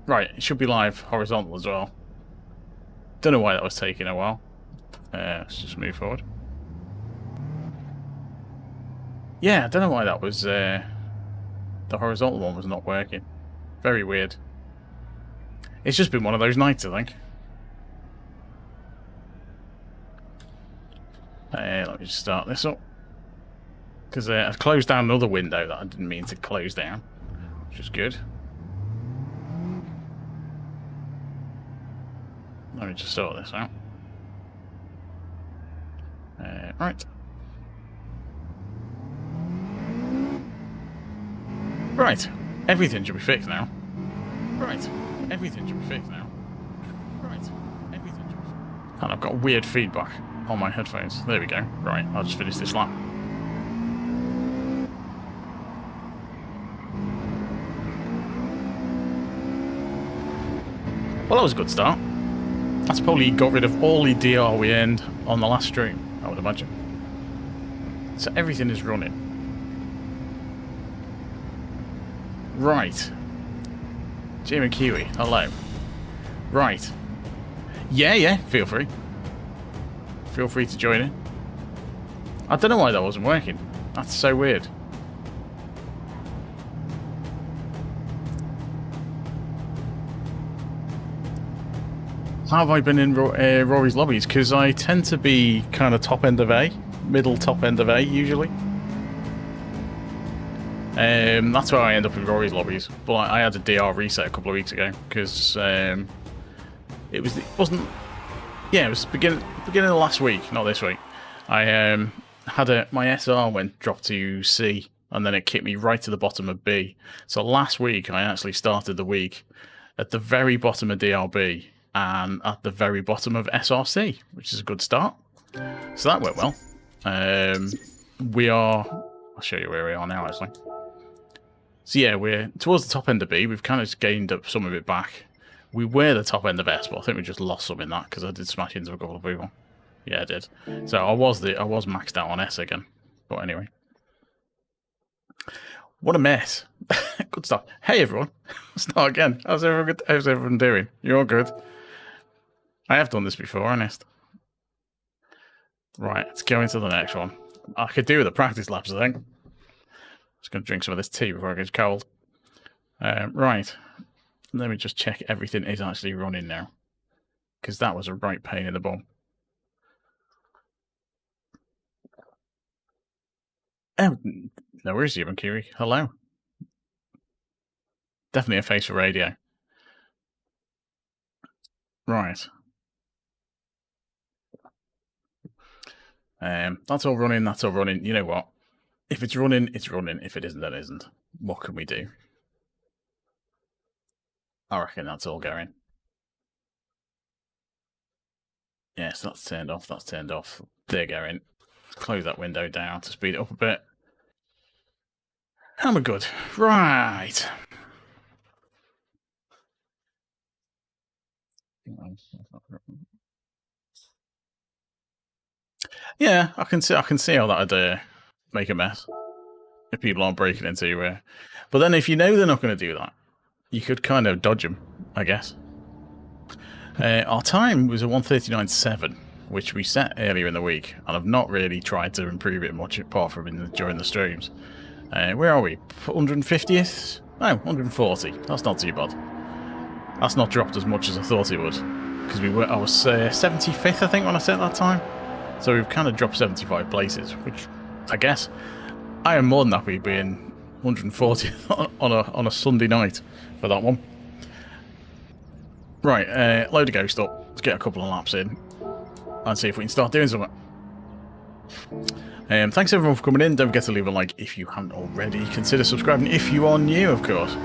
Right, it should be live horizontal as well. Don't know why that was taking a while. Let's just move forward. Yeah, I don't know why that was... the horizontal one was not working. Very weird. It's just been one of those nights, I think. Let me just start this up. Because I closed down another window that I didn't mean to close down. Which is good. Let me just sort this out. Right. Right. Everything should be fixed now. Right. Everything should be fixed now. Right. Everything should be fixed. And I've got weird feedback on my headphones. There we go. Right. I'll just finish this lap. Well, that was a good start. That's probably got rid of all the DR we earned on the last stream, I would imagine. So everything is running. Right. Jim and Kiwi, hello. Right. Yeah, feel free. Feel free to join in. I don't know why that wasn't working. That's so weird. How have I been in Rory's lobbies? Because I tend to be kind of top end of A, middle top end of A usually. That's where I end up in Rory's lobbies. But I had a DR reset a couple of weeks ago because it was beginning of last week, not this week. I had my SR dropped to C, and then it kicked me right to the bottom of B. So last week I actually started the week at the very bottom of DRB. And at the very bottom of SRC, which is a good start. So that went well. I'll show you where we are now, actually. So yeah, we're towards the top end of B. We've kind of gained up some of it back. We were the top end of S, but I think we just lost some in that because I did smash into a couple of people. Yeah, I did. So I was maxed out on S again. But anyway. What a mess. Good stuff. Hey everyone. Start again. How's everyone doing? You're all good? I have done this before, honest. Right, let's go into the next one. I could do with the practice laps, I think. Just going to drink some of this tea before it gets cold. Right. Let me just check everything is actually running now. Because that was a right pain in the bum. Oh, no worries, Yuban Kiri. Hello. Definitely a face for radio. Right. That's all running, that's all running. You know what? If it's running, it's running. If it isn't, then it isn't. What can we do? I reckon that's all going. Yes, that's turned off, that's turned off. They're going. Close that window down to speed it up a bit. And we're good. Right. Yeah, I can see how that'd make a mess if people aren't breaking into. But then, if you know they're not going to do that, you could kind of dodge them, I guess. Our time was a 1:39.7, which we set earlier in the week, and I've not really tried to improve it much apart from during the streams. Where are we? 150th? No, 140. That's not too bad. That's not dropped as much as I thought it would, because I was 75th, I think, when I set that time. So we've kind of dropped 75 places, which I guess I am more than happy being 140th on a Sunday night for that one. Right, load of ghost up. Let's get a couple of laps in and see if we can start doing something. Thanks everyone for coming in. Don't forget to leave a like if you haven't already. Consider subscribing if you are new, of course.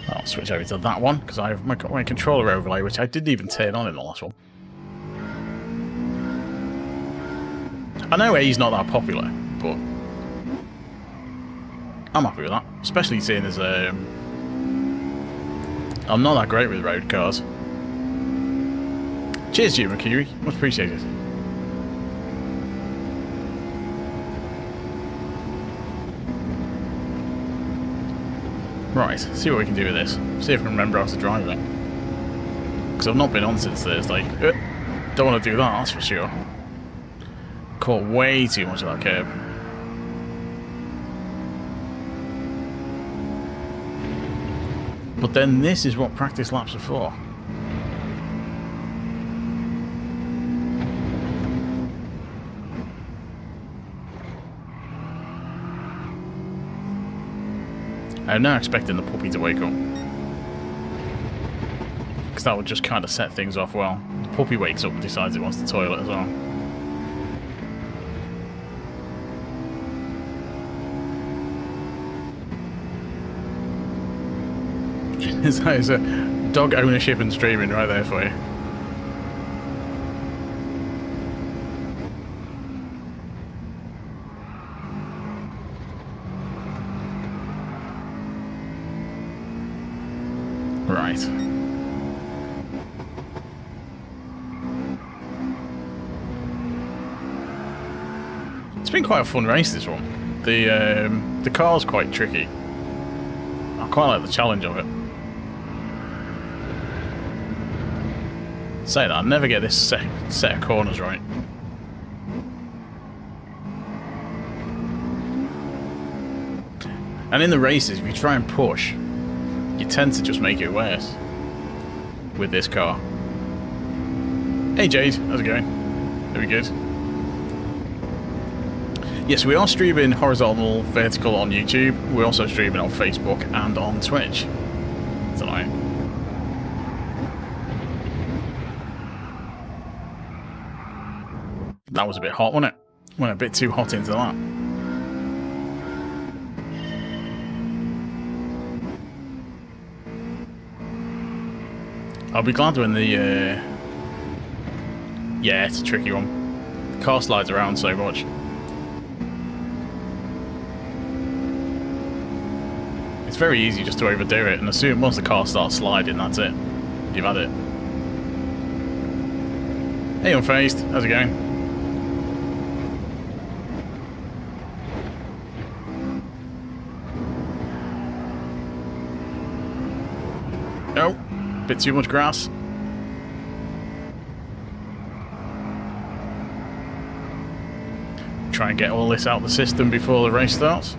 I'll switch over to that one because I've got my controller overlay, which I didn't even turn on in the last one. I know A's not that popular, but I'm happy with that. Especially seeing as I'm not that great with road cars. Cheers to you, Mercury. Much appreciated. Right, see what we can do with this. See if I can remember how to drive it. Because I've not been on since Thursday. Don't want to do that, that's for sure. Caught way too much of that curb. But then this is what practice laps are for. I'm now expecting the puppy to wake up. Because that would just kind of set things off well. The puppy wakes up and decides it wants the toilet as well. There's a dog ownership and streaming right there for you. Right. It's been quite a fun race, this one. The car's quite tricky. I quite like the challenge of it. Say that, I never get this set of corners right. And in the races, if you try and push, you tend to just make it worse with this car. Hey Jade, how's it going? Very good. Yes, we are streaming horizontal, vertical on YouTube. We're also streaming on Facebook and on Twitch tonight. That was a bit hot, wasn't it? Went a bit too hot into that. I'll be glad when the... Yeah, it's a tricky one. The car slides around so much. It's very easy just to overdo it, and as soon once the car starts sliding, that's it. You've had it. Hey Unfazed, how's it going? Oh, bit too much grass. Try and get all this out of the system before the race starts.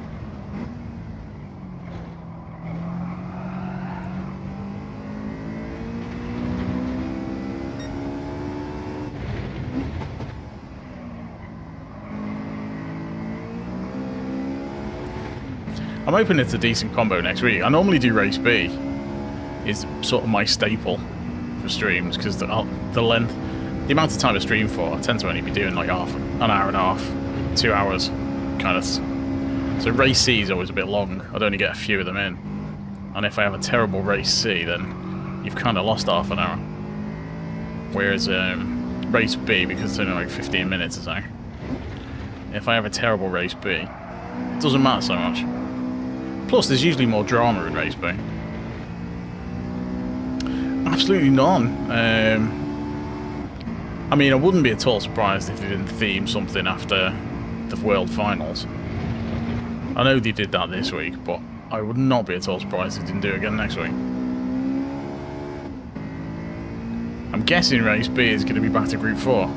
I'm hoping it's a decent combo next week. I normally do race B. Is sort of my staple for streams because the length, the amount of time I stream for, I tend to only be doing like an hour and a half, 2 hours, kind of. So race C is always a bit long. I'd only get a few of them in, and if I have a terrible race C, then you've kind of lost half an hour. Whereas race B, because it's only like 15 minutes or so, if I have a terrible race B, it doesn't matter so much. Plus, there's usually more drama in race B. Absolutely none. I mean, I wouldn't be at all surprised if they didn't theme something after the World Finals. I know they did that this week, but I would not be at all surprised if they didn't do it again next week. I'm guessing race B is going to be back to Group 4.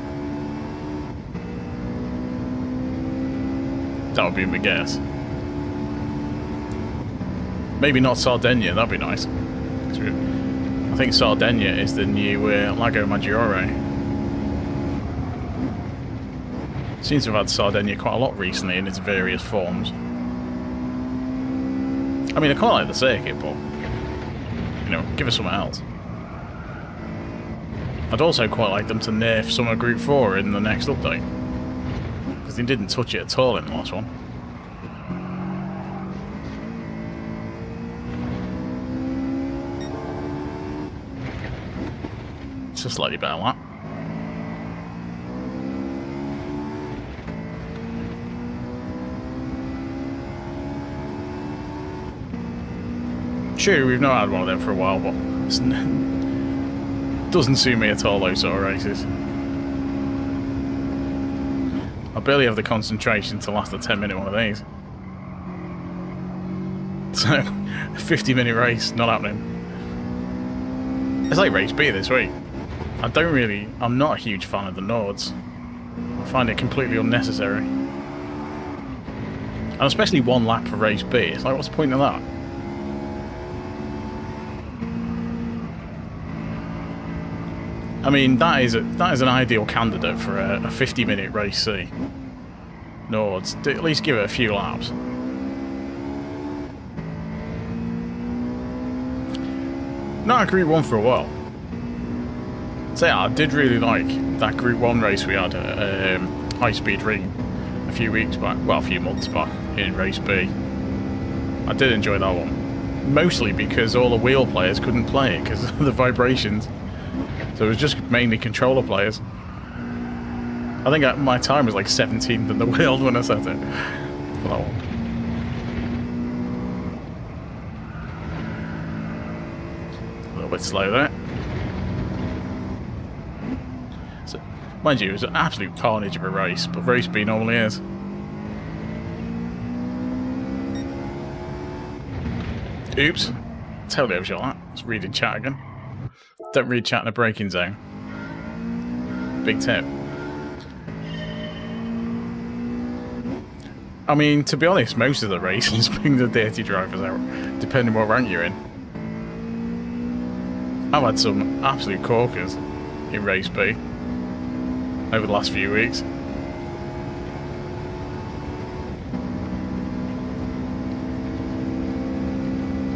That would be my guess. Maybe not Sardegna, that'd be nice. I think Sardegna is the new Lago Maggiore. Seems to have had Sardegna quite a lot recently in its various forms. I mean, I quite like the circuit, but, you know, give us something else. I'd also quite like them to nerf some of Group 4 in the next update. Because they didn't touch it at all in the last one. It's a slightly better lap. Sure, we've not had one of them for a while, but it doesn't suit me at all, those sort of races. I barely have the concentration to last a 10-minute one of these. So, a 50-minute race, not happening. It's like race B this week. I'm not a huge fan of the Nords. I find it completely unnecessary. And especially one lap for race B. It's like, what's the point of that? I mean, that is an ideal candidate for a 50-minute race C. Nords, at least give it a few laps. Not a Group 1 for a while. So yeah, I did really like that Group 1 race we had at High Speed Ring a few weeks back, well, a few months back in race B. I did enjoy that one. Mostly because all the wheel players couldn't play it because of the vibrations. So it was just mainly controller players. I think my time was like 17th in the world when I set it for that one. A little bit slow there. So, mind you, it was an absolute carnage of a race, but race B normally is. Oops. Totally overshot that. Let's read in chat again. Don't read chat in a braking zone. Big tip. I mean, to be honest, most of the races bring the dirty drivers out, depending what rank you're in. I've had some absolute corkers in race B over the last few weeks.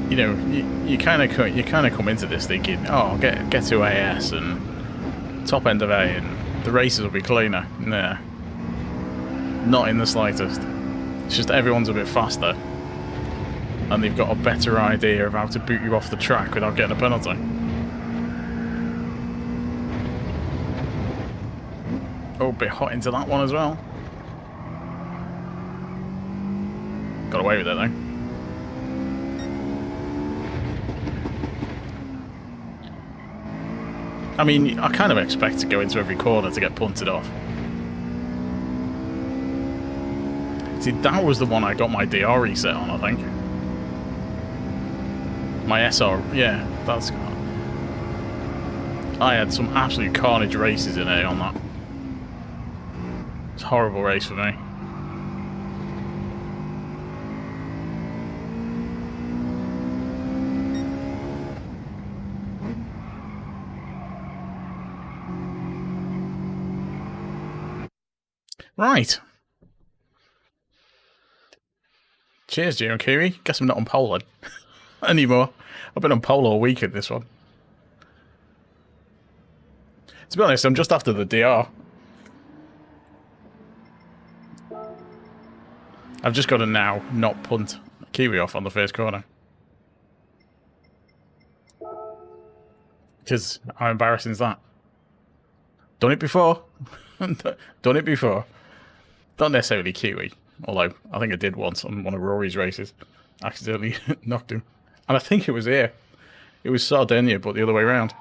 You know, you kind of come into this thinking, oh, get to AS and top end of A, and the races will be cleaner. Nah, not in the slightest. It's just everyone's a bit faster, and they've got a better idea of how to boot you off the track without getting a penalty. Oh, a bit hot into that one as well. Got away with it though. I mean, I kind of expect to go into every corner to get punted off. See, that was the one I got my DR reset on, I think. My SR, yeah, that's... I had some absolute carnage races in A on that. It's a horrible race for me. Right. Cheers, Jim Kiwi. Guess I'm not on pole anymore. I've been on pole all week at this one. To be honest, I'm just after the DR. I've just got to now not punt Kiwi off on the first corner. Because how embarrassing is that? Done it before. Done it before. Not necessarily Kiwi, although I think I did once on one of Rory's races. Accidentally knocked him. And I think it was here. It was Sardegna, but the other way around.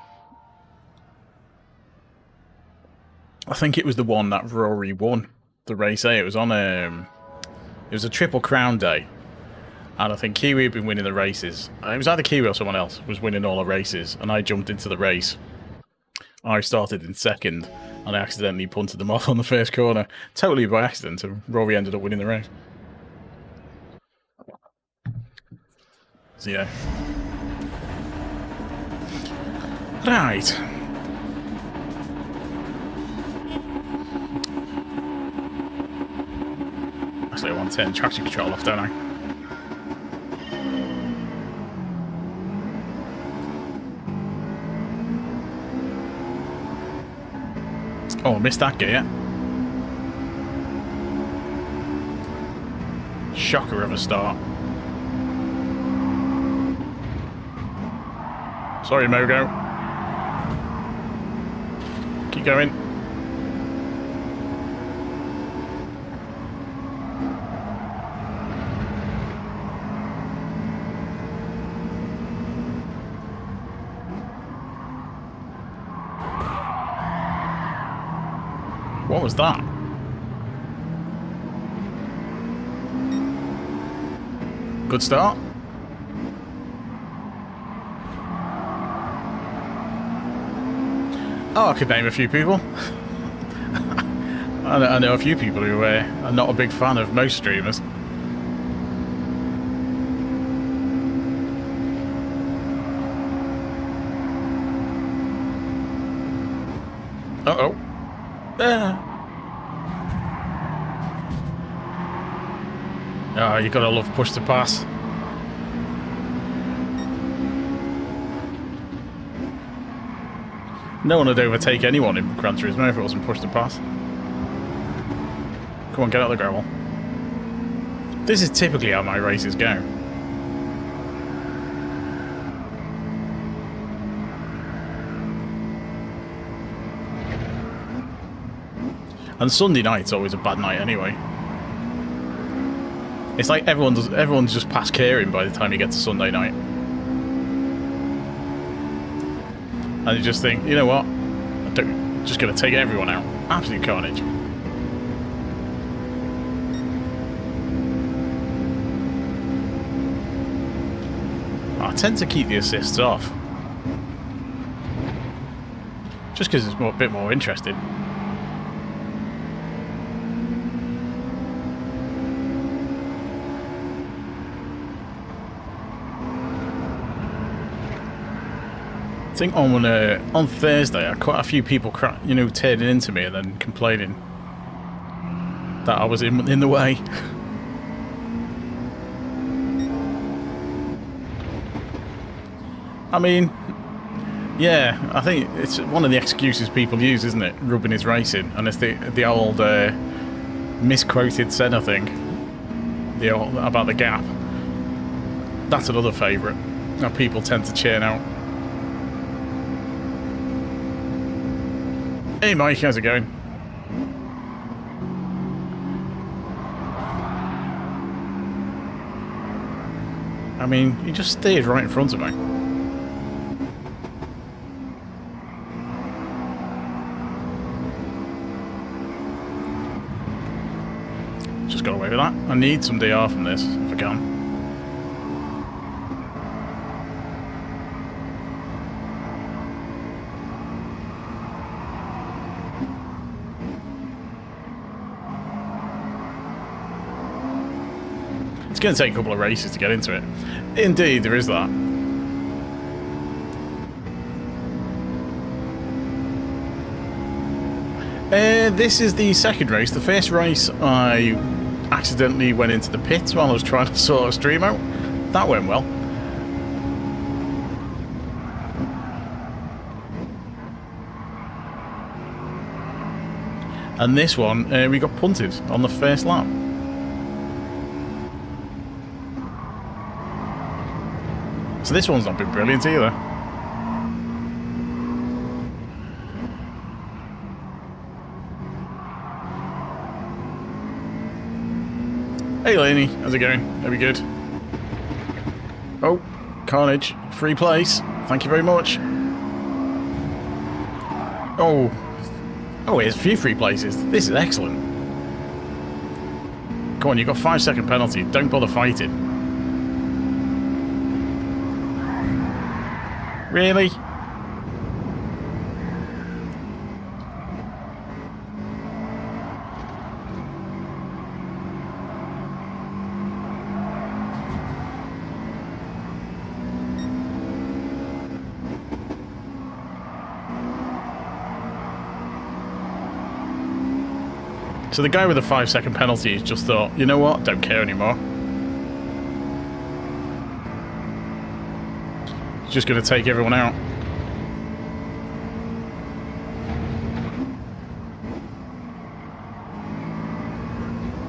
I think it was the one that Rory won, the race A. It was on it was a Triple Crown day. And I think Kiwi had been winning the races. It was either Kiwi or someone else was winning all the races, and I jumped into the race. I started in second, and I accidentally punted them off on the first corner. Totally by accident, and Rory ended up winning the race. So yeah. Right. Actually, I want to turn traction control off, don't I? Oh, I missed that gear. Shocker of a start. Sorry, Mogo. Keep going. What was that? Good start. Oh, I could name a few people. I know a few people who are not a big fan of most streamers. Uh-oh. Oh, you gotta love push to pass. No one would overtake anyone in Gran Turismo if it wasn't push to pass. Come on, get out of the gravel. This is typically how my races go. And Sunday night's always a bad night anyway. It's like everyone's just past caring by the time you get to Sunday night. And you just think, you know what? I'm just going to take everyone out. Absolute carnage. I tend to keep the assists off. Just because it's a bit more interesting. I think on Thursday, I had quite a few people, turning into me and then complaining that I was in the way. I mean, yeah, I think it's one of the excuses people use, isn't it? Rubbing is racing, and it's the old misquoted Senna thing, about the gap. That's another favourite that people tend to churn out. Hey Mike, how's it going? I mean, he just stayed right in front of me. Just got away with that. I need some DR from this, if I can. It's going to take a couple of races to get into it. Indeed, there is that. This is the second race. The first race, I accidentally went into the pits while I was trying to sort a stream out. That went well. And this one, we got punted on the first lap. So this one's not been brilliant either. Hey Laney, how's it going? Are we good? Oh, carnage. Free place. Thank you very much. Oh, here's a few free places. This is excellent. Come on, you've got 5-second penalty. Don't bother fighting. Really? So the guy with the 5-second penalty just thought, you know what, don't care anymore. He's just going to take everyone out.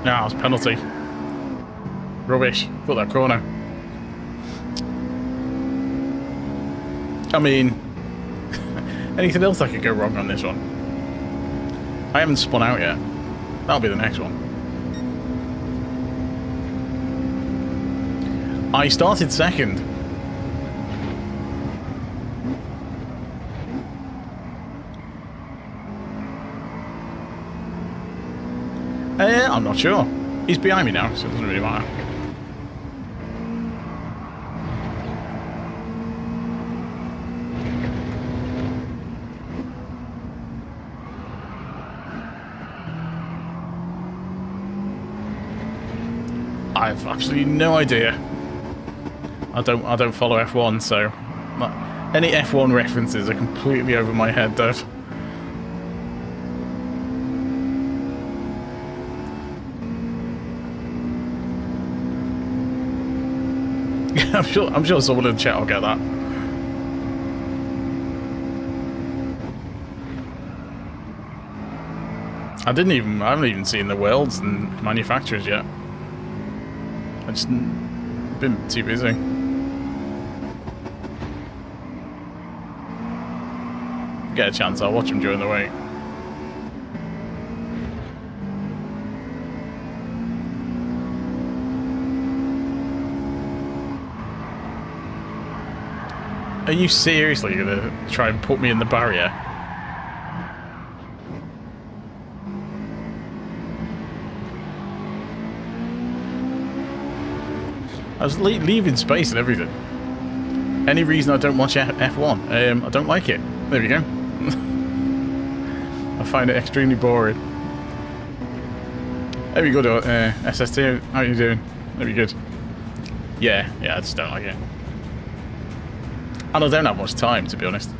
Nah, it's penalty. Rubbish. Put that corner. I mean, anything else that could go wrong on this one? I haven't spun out yet. That'll be the next one. I started second. I'm not sure. He's behind me now, so it doesn't really matter. I've absolutely no idea. I don't follow F1, so any F1 references are completely over my head, Dev. I'm sure someone in the chat will get that. I haven't even seen the worlds and manufacturers yet. I just been too busy. Get a chance, I'll watch them during the week. Are you seriously gonna try and put me in the barrier? I was leaving space and everything. Any reason I don't watch F1? I don't like it. There we go. I find it extremely boring. Very good, SST. How are you doing? Very good. Yeah, I just don't like it. And I don't have much time, to be honest.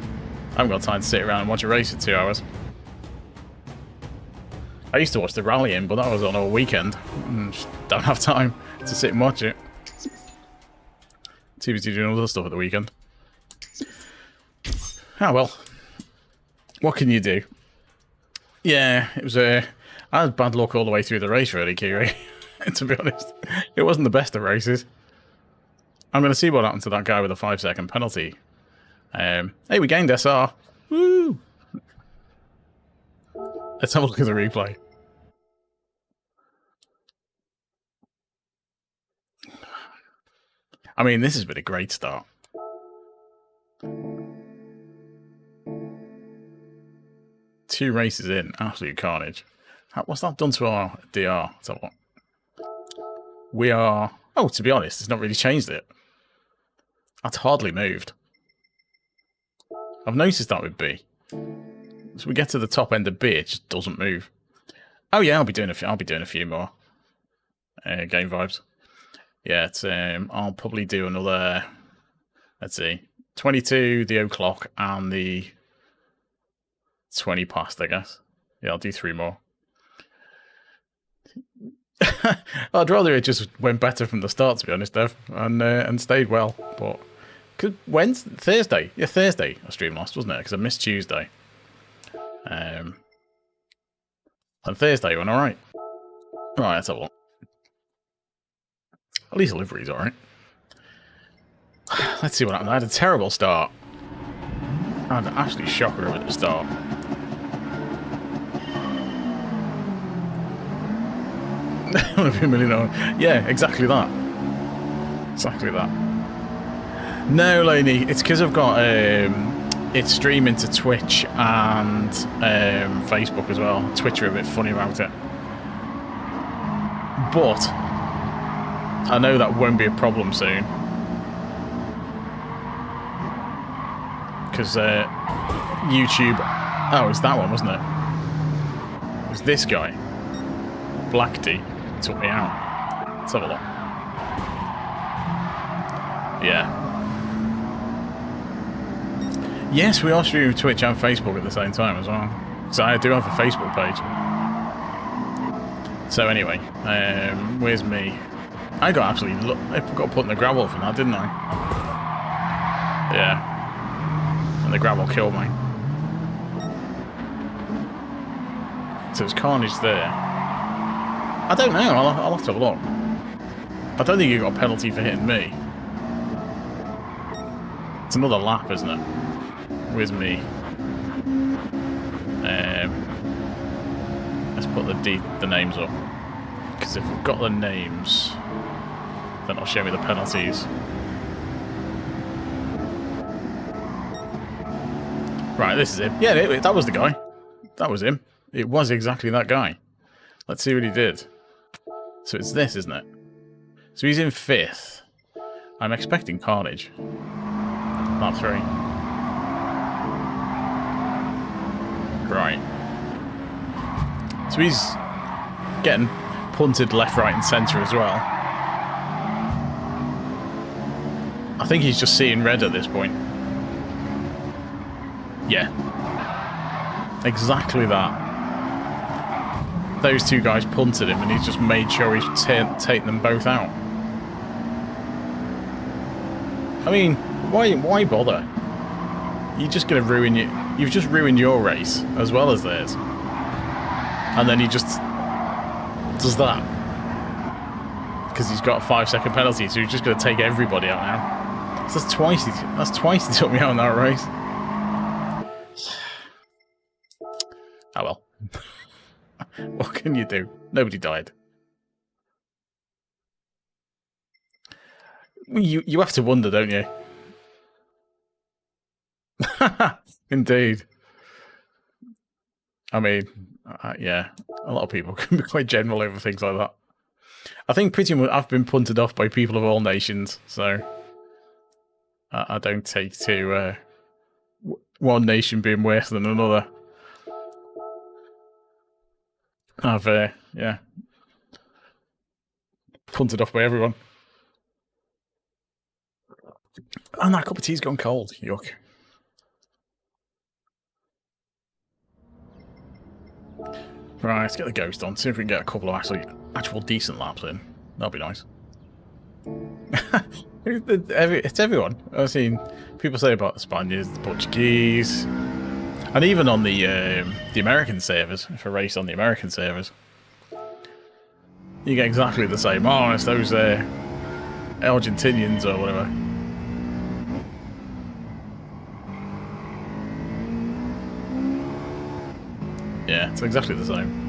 I haven't got time to sit around and watch a race for 2 hours. I used to watch the rallying, but that was on a weekend. And just don't have time to sit and watch it. Too busy doing other stuff at the weekend. Ah, well. What can you do? Yeah, it was I had bad luck all the way through the race, really, Kiri. To be honest. It wasn't the best of races. I'm going to see what happened to that guy with a 5-second penalty. Hey, we gained SR. Woo! Let's have a look at the replay. I mean, this has been a great start. Two races in, absolute carnage. What's that done to our DR? So what? We are... Oh, to be honest, it's not really changed it. That's hardly moved. I've noticed that with B. So we get to the top end of B, it just doesn't move. Oh yeah, I'll be doing a few more game vibes. Yeah, it's, I'll probably do another. Let's see, 22, the o'clock, and the 20 past. I guess. Yeah, I'll do 3 more. I'd rather it just went better from the start, to be honest, Dev, and stayed well. But Thursday? Yeah, Thursday I streamed last, wasn't it? Because I missed Tuesday. And Thursday went all right. Right, let's have a look. At least delivery's all right. Let's see what happened. I had a terrible start. I had an absolute shocker at the start. Yeah, exactly that. Exactly that. No, Laney, it's because I've got it's streaming to Twitch and Facebook as well. Twitch are a bit funny about it. But I know that won't be a problem soon. Because YouTube... Oh, it's that one, wasn't it? It was this guy. Black D. Took me out. Let's have a look. Yeah. Yes, we are streaming Twitch and Facebook at the same time as well. So I do have a Facebook page. So anyway, where's me? I got absolutely... I got put in the gravel from that, didn't I? Yeah. And the gravel killed me. So it's carnage there. I don't know, I'll have to have a look. I don't think you got a penalty for hitting me. It's another lap, isn't it? Where's me? Let's put the names up. Because if we've got the names, then it'll show me the penalties. Right, this is him. Yeah, that was the guy. That was him. It was exactly that guy. Let's see what he did. So it's this, isn't it? So he's in 5th. I'm expecting carnage. Lap 3. Right. So he's getting punted left, right, and centre as well. think he's just seeing red at this point. Yeah. Exactly that. Those two guys punted him and he's just made sure he's taken them both out. I mean, why bother? You're just going to ruin you've just ruined your race as well as theirs. And then he just does that. Because he's got a 5-second penalty, so he's just going to take everybody out now. So that's twice he took me out in that race. Oh well. What can you do? Nobody died. You have to wonder, don't you? Indeed. I mean, yeah, a lot of people can be quite general over things like that. I think pretty much I've been punted off by people of all nations, so I don't take to one nation being worse than another. I've, yeah, punted off by everyone. And that cup of tea's gone cold. Yuck. Right, let's get the Ghost on. See if we can get a couple of actual decent laps in. That'll be nice. It's everyone. I've seen people say about the Spaniards, the Portuguese, and even on the American servers. If I race on the American servers, you get exactly the same. Oh, it's those Argentinians or whatever. Yeah, it's exactly the same.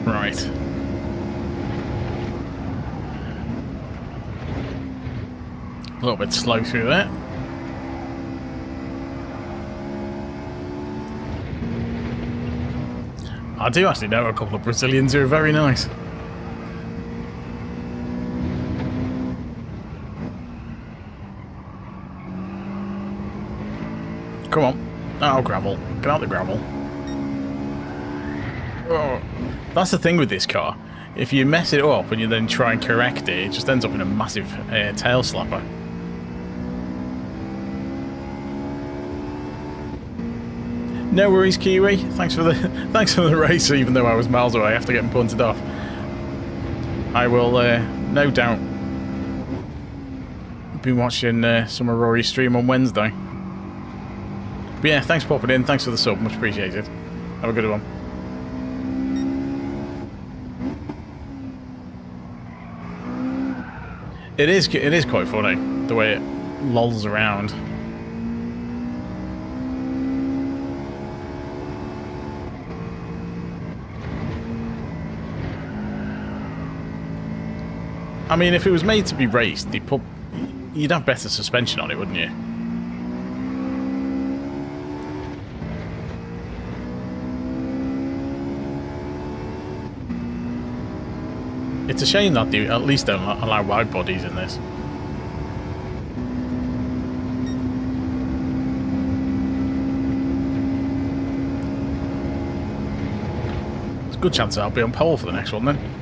Right. A little bit slow through that. I do actually know a couple of Brazilians who are very nice. Come on. Oh, gravel. Get out the gravel. Oh. That's the thing with this car. If you mess it up and you then try and correct it, it just ends up in a massive tail slapper. No worries, Kiwi. Thanks for the race, even though I was miles away after getting punted off. I will, no doubt, be watching some of Rory's stream on Wednesday. But yeah, thanks for popping in. Thanks for the sub. Much appreciated. Have a good one. It is quite funny, the way it lolls around. I mean, if it was made to be raced, you'd have better suspension on it, wouldn't you? It's a shame that they at least don't allow wide bodies in this. There's a good chance I'll be on pole for the next one then.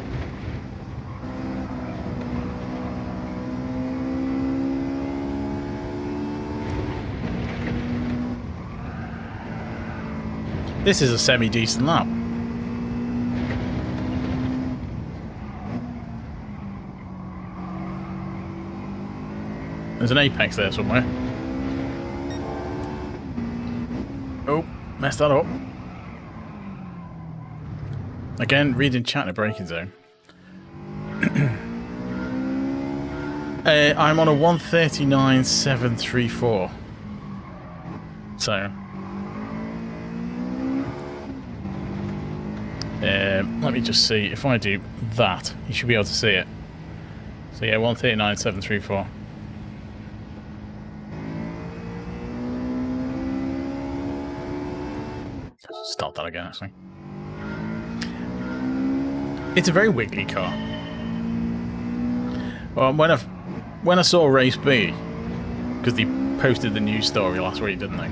This is a semi-decent lap. There's an apex there somewhere. Oh, messed that up. Again, reading chat in a braking zone. I'm on a 139.734. So... let me just see. If I do that, you should be able to see it. So yeah, 139.734. Start that again, actually. It's a very wiggly car. Well, when I saw race B, because they posted the news story last week, didn't they?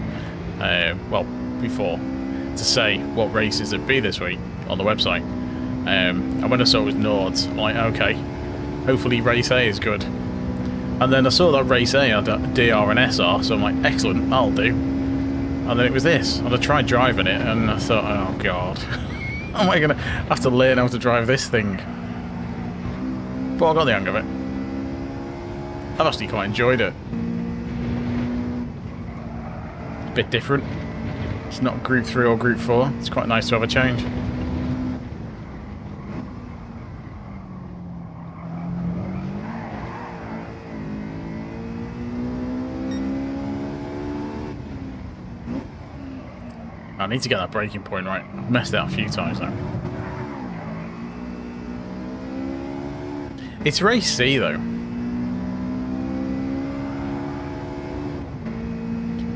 Well, before, to say what races there'd be this week on the website. And when I saw it was Nords, I'm like, okay, hopefully race A is good. And then I saw that race A had a DR and SR, so I'm like, excellent, that'll do. And then it was this, and I tried driving it, and I thought, oh god, how am I going to have to learn how to drive this thing? But I got the hang of it. I've actually quite enjoyed it. A bit different. It's not Group 3 or Group 4. It's quite nice to have a change. I need to get that braking point right. I've messed it up a few times now. It's race C though.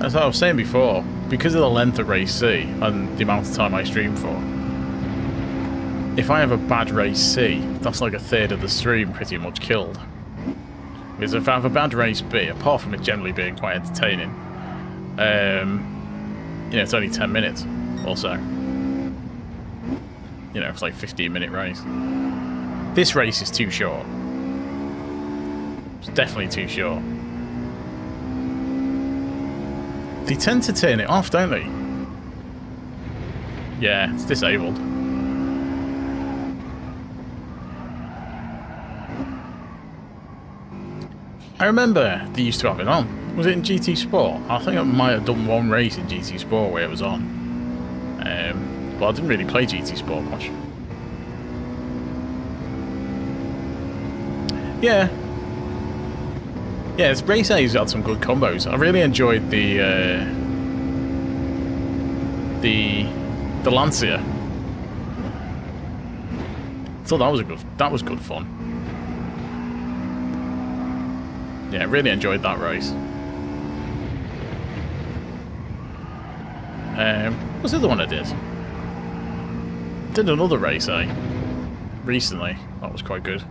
As I was saying before, because of the length of race C and the amount of time I stream for, if I have a bad race C, that's like a third of the stream pretty much killed. Because if I have a bad race B, apart from it generally being quite entertaining, you know, it's only 10 minutes or so. You know, it's like a 15-minute race. This race is too short. It's definitely too short. They tend to turn it off, don't they? Yeah, it's disabled. I remember they used to have it on. Was it in GT Sport? I think I might have done one race in GT Sport where it was on. But I didn't really play GT Sport much. Yeah. Yeah, race A's had some good combos. I really enjoyed the Lancia. So that was good fun. Yeah, really enjoyed that race. What's the other one I did? Did another race, recently. That was quite good.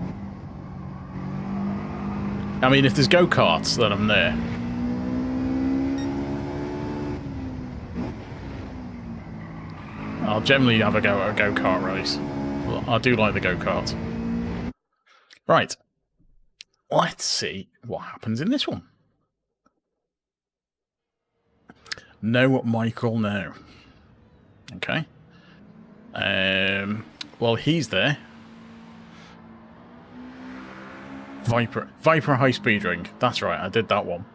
I mean, if there's go-karts, then I'm there. I'll generally have a go at a go-kart race. Well, I do like the go-karts. Right. Let's see what happens in this one. No Michael, no. Okay. Well, he's there. Viper high speed ring. That's right, I did that one.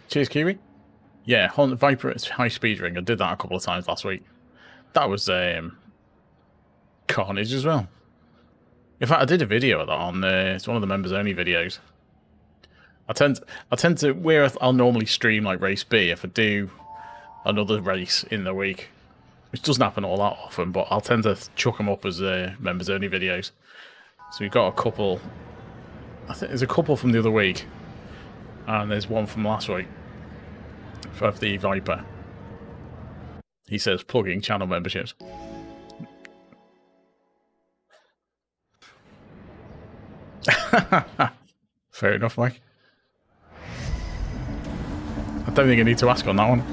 Cheers, Kiwi. Yeah, Viper high speed ring. I did that a couple of times last week. That was carnage as well. In fact, I did a video of that on it's one of the members only videos. I tend to where I'll normally stream like race B if I do another race in the week, which doesn't happen all that often, but I'll tend to chuck them up as members only videos. So we've got a couple. I think there's a couple from the other week, and there's one from last week of the Viper. He says plugging channel memberships. Fair enough, Mike. I don't think I need to ask on that one.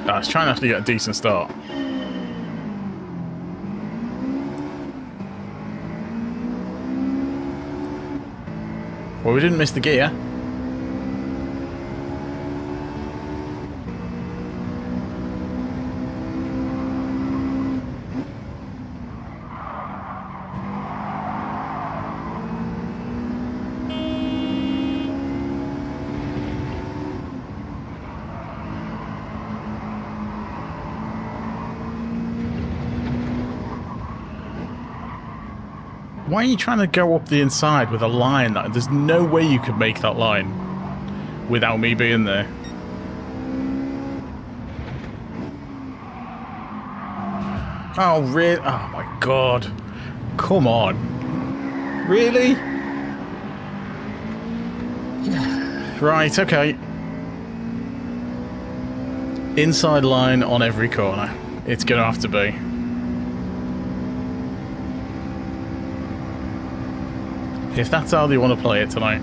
I was trying to actually get a decent start. Well, we didn't miss the gear. Why are you trying to go up the inside with a line? There's no way you could make that line without me being there. Oh, really? Oh, my God. Come on. Really? Right, okay. Inside line on every corner. It's going to have to be. If that's how they want to play it tonight,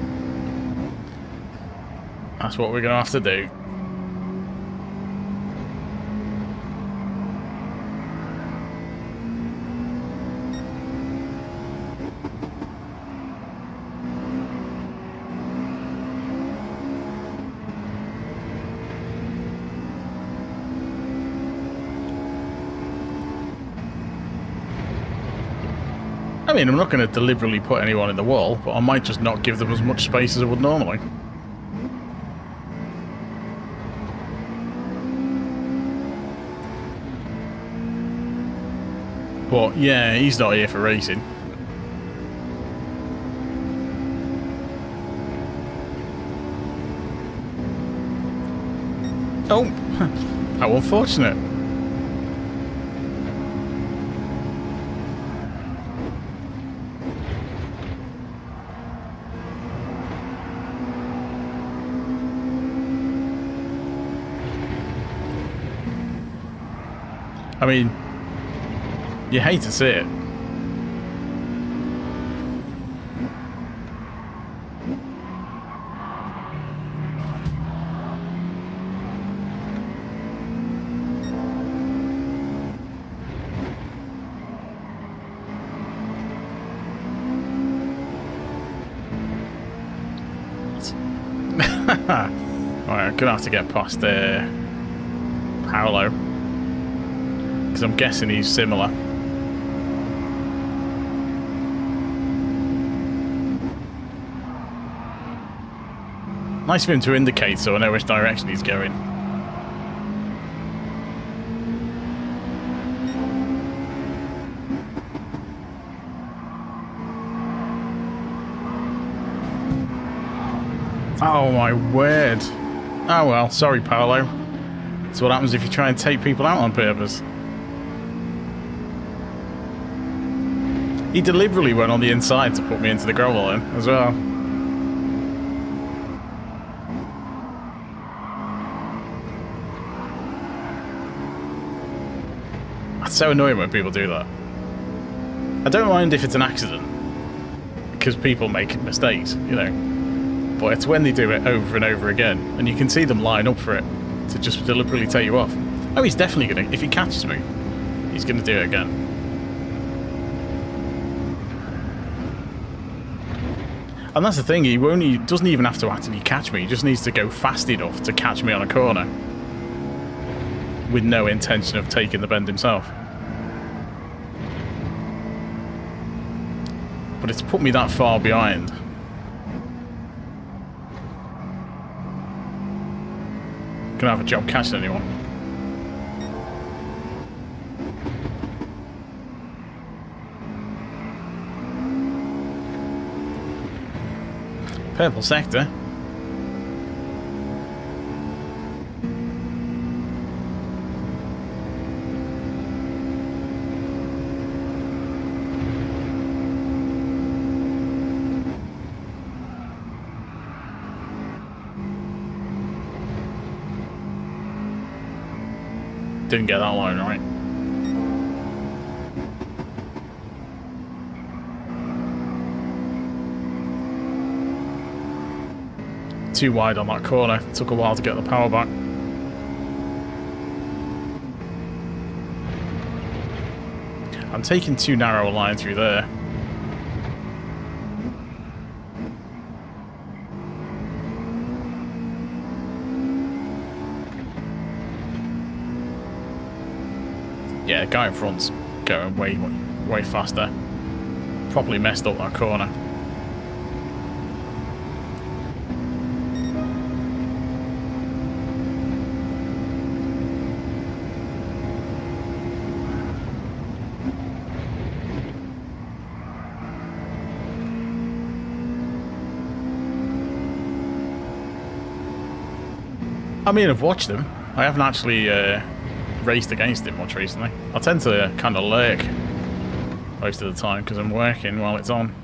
that's what we're going to have to do. I mean, I'm not going to deliberately put anyone in the wall, but I might just not give them as much space as I would normally. But yeah, he's not here for racing. Oh, how unfortunate. I mean, you hate to see it. Alright, I'm gonna have to get past Paolo, because I'm guessing he's similar. Nice of him to indicate so I know which direction he's going. Oh my word. Oh well, sorry Paolo. That's what happens if you try and take people out on purpose. He deliberately went on the inside to put me into the gravel lane as well. It's so annoying when people do that. I don't mind if it's an accident, because people make mistakes, you know. But it's when they do it over and over again, and you can see them line up for it to just deliberately take you off. Oh, he's definitely going to, if he catches me, he's going to do it again. And that's the thing, he doesn't even have to actually catch me, he just needs to go fast enough to catch me on a corner with no intention of taking the bend himself. But it's put me that far behind. Gonna have a job catching anyone. Purple sector. Didn't get that line right. Too wide on that corner. Took a while to get the power back. I'm taking too narrow a line through there. Yeah, guy in front's going way faster. Probably messed up that corner. I mean, I've watched him. I haven't actually raced against it much recently. I tend to kind of lurk most of the time because I'm working while it's on.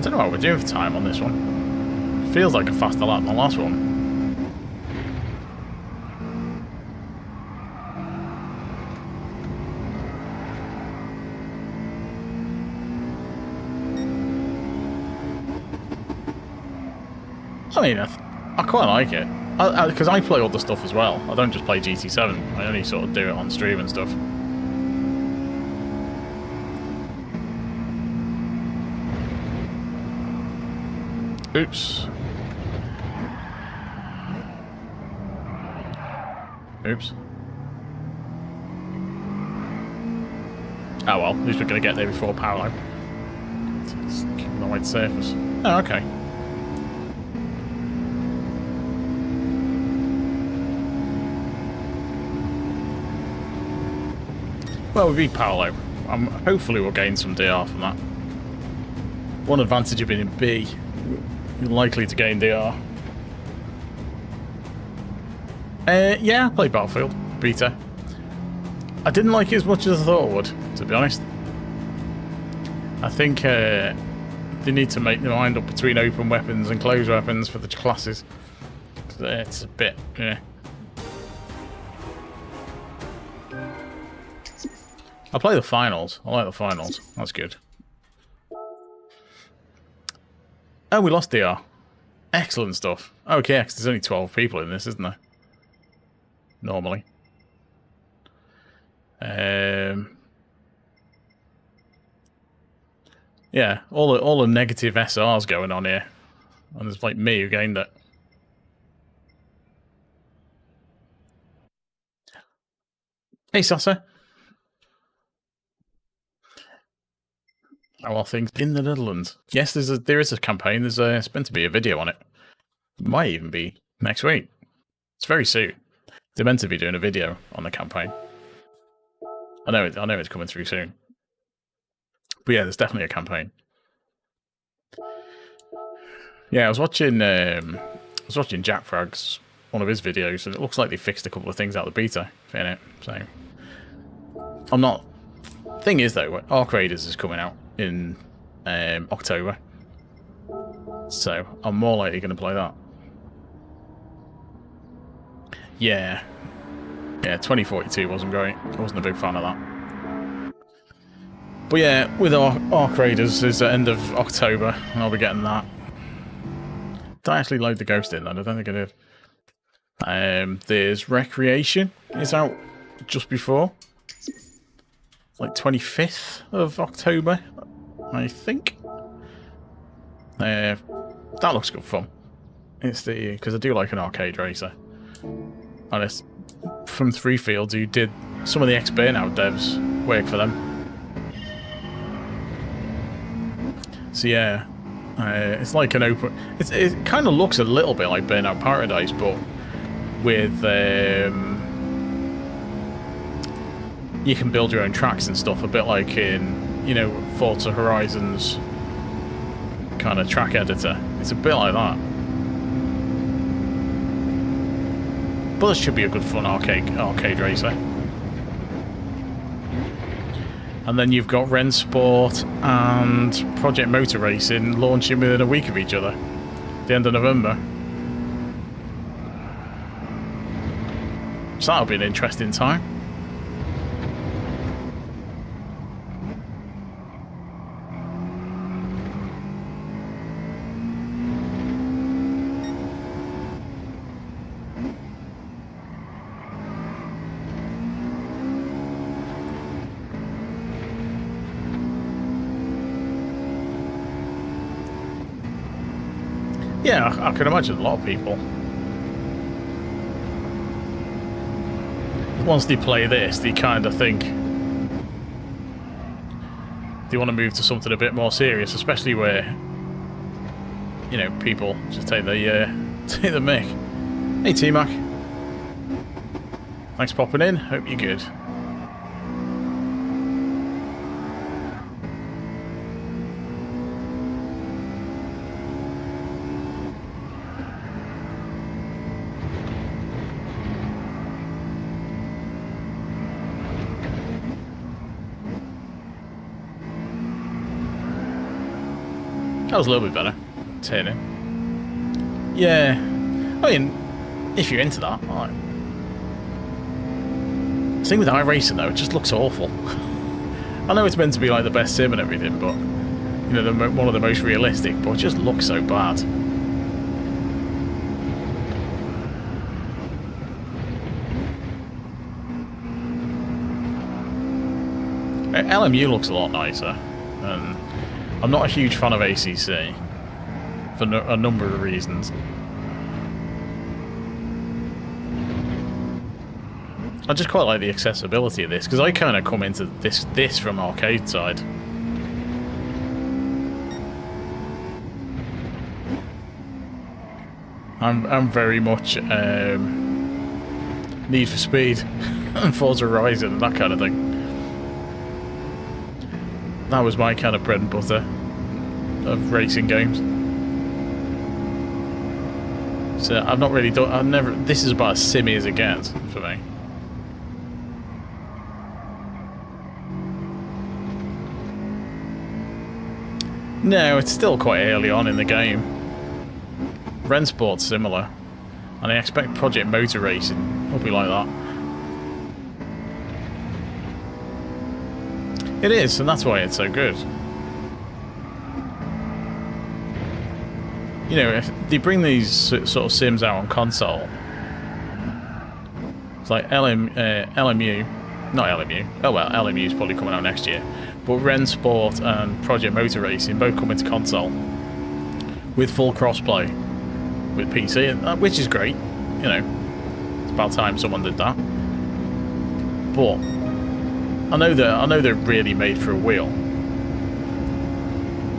don't know what we're doing for time on this one. Feels like a faster lap than the last one. I mean, I quite like it. Because I play other stuff as well. I don't just play GT7. I only sort of do it on stream and stuff. Oops. Oops. Oh well, at least we're going to get there before power line. Just keep on the white surface. Oh, okay. Well, we beat power low. Hopefully we'll gain some DR from that. One advantage of being in B, you're likely to gain DR. Yeah, I played Battlefield beta. I didn't like it as much as I thought I would, to be honest. I think they need to make their mind up between open weapons and closed weapons for the classes. It's a bit, yeah. I'll play the finals. I like the finals. That's good. Oh, we lost DR. Excellent stuff. Okay, because there's only 12 people in this, isn't there? Normally. Yeah, all the negative SRs going on here. And there's like me who gained it. Hey, Sasa. How are things in the Netherlands? Yes, there is a campaign. There's meant to be a video on it. Might even be next week. It's very soon. They're meant to be doing a video on the campaign. I know it's coming through soon. But yeah, there's definitely a campaign. Yeah, I was watching Jack Frag's one of his videos, and it looks like they fixed a couple of things out of the beta in it. So I'm not. Thing is though, Arc Raiders is coming out in October, so I'm more likely going to play that. Yeah, 2042 wasn't great. I wasn't a big fan of that. But yeah, with Arc Raiders is the end of October, and I'll be getting that. Did I actually load the Ghost in then? I don't think I did. There's Recreation is out just before. Like 25th of October, I think. That looks good fun. It's because I do like an arcade racer. And it's from Three Fields, who did some of the ex-Burnout devs work for them. So yeah, it's like an open. It kind of looks a little bit like Burnout Paradise, but with you can build your own tracks and stuff, a bit like in, you know, Forza Horizon's kind of track editor. It's a bit like that. But this should be a good fun arcade racer. And then you've got Rensport and Project Motor Racing launching within a week of each other, the end of November. So that'll be an interesting time. Yeah, I can imagine a lot of people, once they play this, they kind of think they want to move to something a bit more serious, especially where, you know, people just take the mic. Hey T-Mac, thanks for popping in, hope you're good. That was a little bit better. Turning. Yeah. I mean, if you're into that, alright. The thing with iRacing though, it just looks awful. I know it's meant to be like the best sim and everything, but you know, one of the most realistic, but it just looks so bad. LMU looks a lot nicer, and I'm not a huge fan of ACC for a number of reasons. I just quite like the accessibility of this, because I kind of come into this from arcade side. I'm very much Need for Speed and Forza Horizon and that kind of thing. That was my kind of bread and butter of racing games. So I've not really done. I've never. This is about as simmy as it gets for me. No, it's still quite early on in the game. Rennsport's similar, and I expect Project Motor Racing will be like that. It is, and that's why it's so good. You know, if they bring these sort of sims out on console, it's like LMU, not LMU. Oh well, LMU is probably coming out next year. But Rennsport and Project Motor Racing both come into console with full crossplay with PC, which is great. You know, it's about time someone did that. But I know they're really made for a wheel.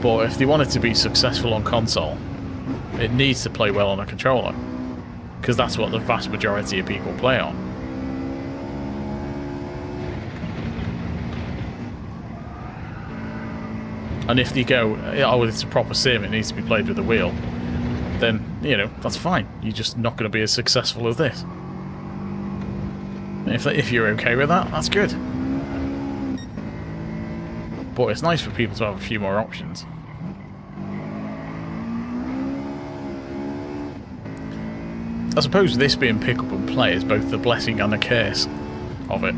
But if they want it to be successful on console, it needs to play well on a controller, because that's what the vast majority of people play on. And if they go, oh, it's a proper sim, it needs to be played with a wheel, then, you know, that's fine. You're just not going to be as successful as this. If you're okay with that, that's good. But it's nice for people to have a few more options. I suppose this being pick up and play is both the blessing and the curse of it.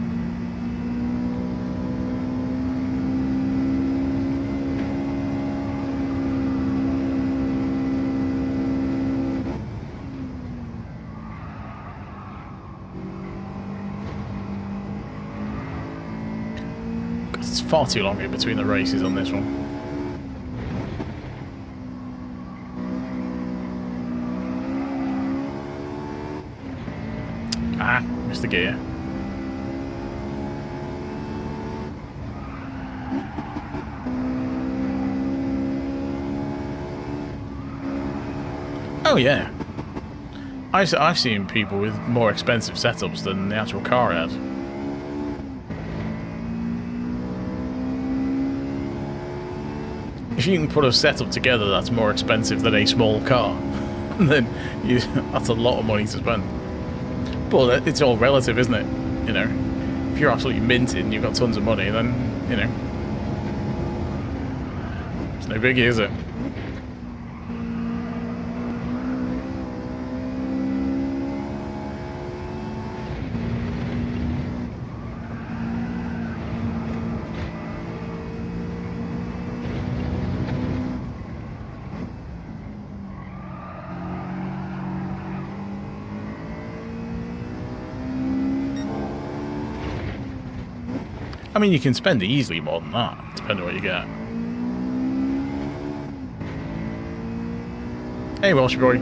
It's far too long in between the races on this one. Ah, missed the gear. Oh yeah. I've seen people with more expensive setups than the actual car had. If you can put a setup together that's more expensive than a small car, then that's a lot of money to spend. But it's all relative, isn't it? You know, if you're absolutely minted and you've got tons of money, then, you know, it's no biggie, is it? I mean, you can spend easily more than that, depending on what you get. Hey, Welsh boy.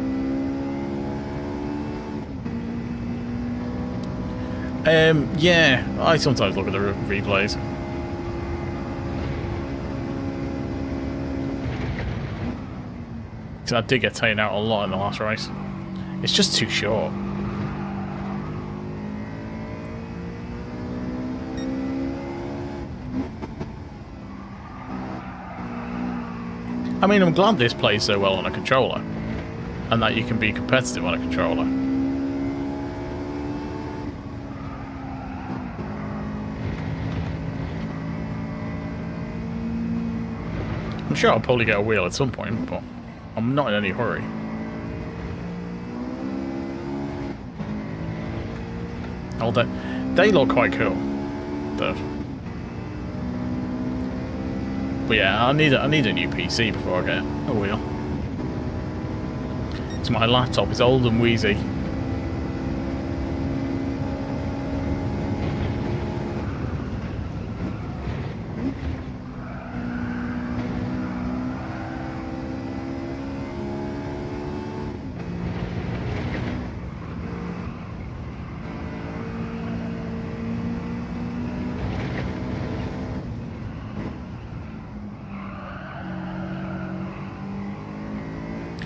Yeah, I sometimes look at the replays. Because I did get taken out a lot in the last race. It's just too short. I mean, I'm glad this plays so well on a controller, and that you can be competitive on a controller. I'm sure I'll probably get a wheel at some point, but I'm not in any hurry. Oh, they look quite cool. But yeah, I need a new PC before I get a wheel. So my laptop is old and wheezy.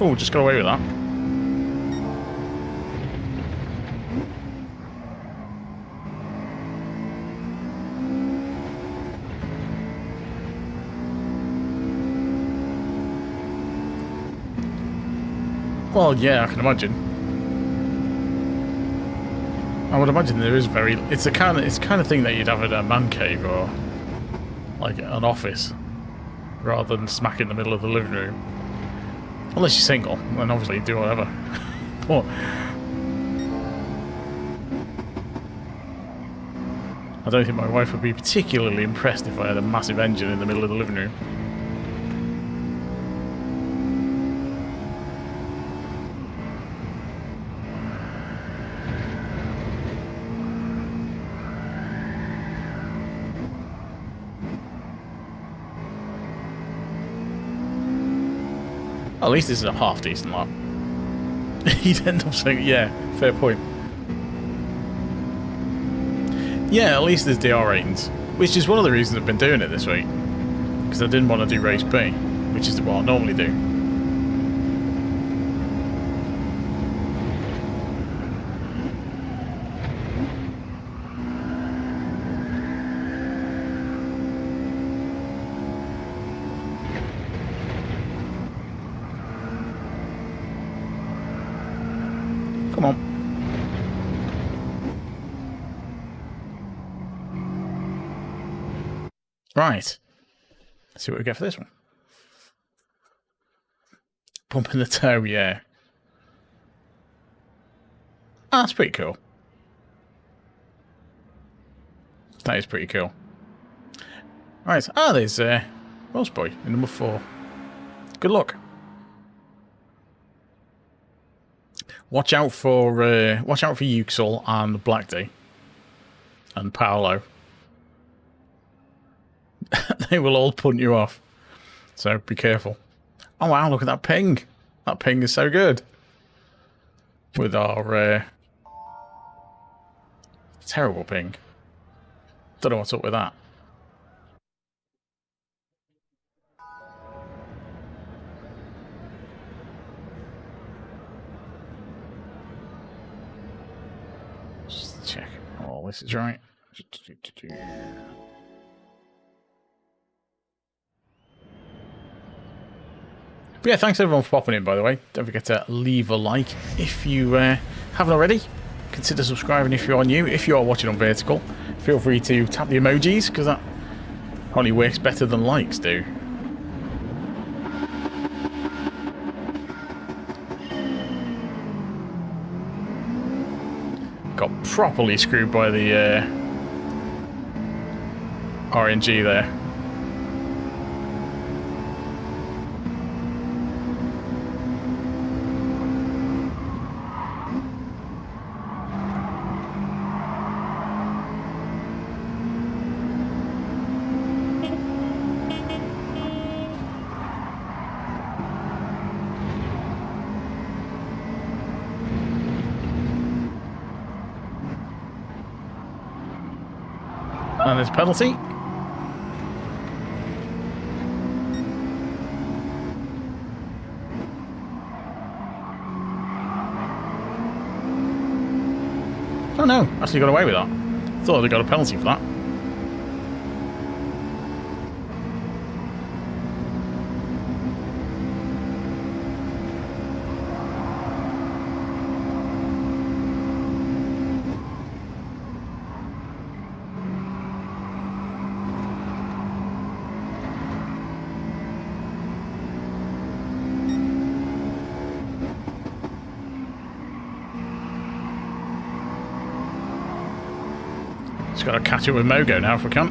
Oh, just got away with that. Well, yeah, I can imagine. I would imagine there is very. It's the kind of thing that you'd have in a man cave or like an office, rather than smack in the middle of the living room. Unless you're single, then obviously you do whatever. But I don't think my wife would be particularly impressed if I had a massive engine in the middle of the living room. At least this is a half decent lap. You'd end up saying, yeah, fair point. Yeah, at least there's DR ratings, which is one of the reasons I've been doing it this week. Because I didn't want to do race B, which is what I normally do. Come on. Right. Let's see what we get for this one. Bump in the toe, yeah. Ah, that's pretty cool. That is pretty cool. Right. Ah, there's Roseboy in number 4. Good luck. Watch out for Uxel and Black D and Paolo. They will all punt you off, so be careful. Oh wow, look at that ping. That ping is so good. With our terrible ping. Don't know what's up with that. Just check all this is right. But yeah, thanks everyone for popping in, by the way. Don't forget to leave a like if you haven't already. Consider subscribing if you are new. If you are watching on vertical, feel free to tap the emojis, because that probably works better than likes do. Got properly screwed by the RNG there. And there's a penalty. Oh no, actually got away with that. Thought they got a penalty for that. Just got to catch up with Mogo now if we can.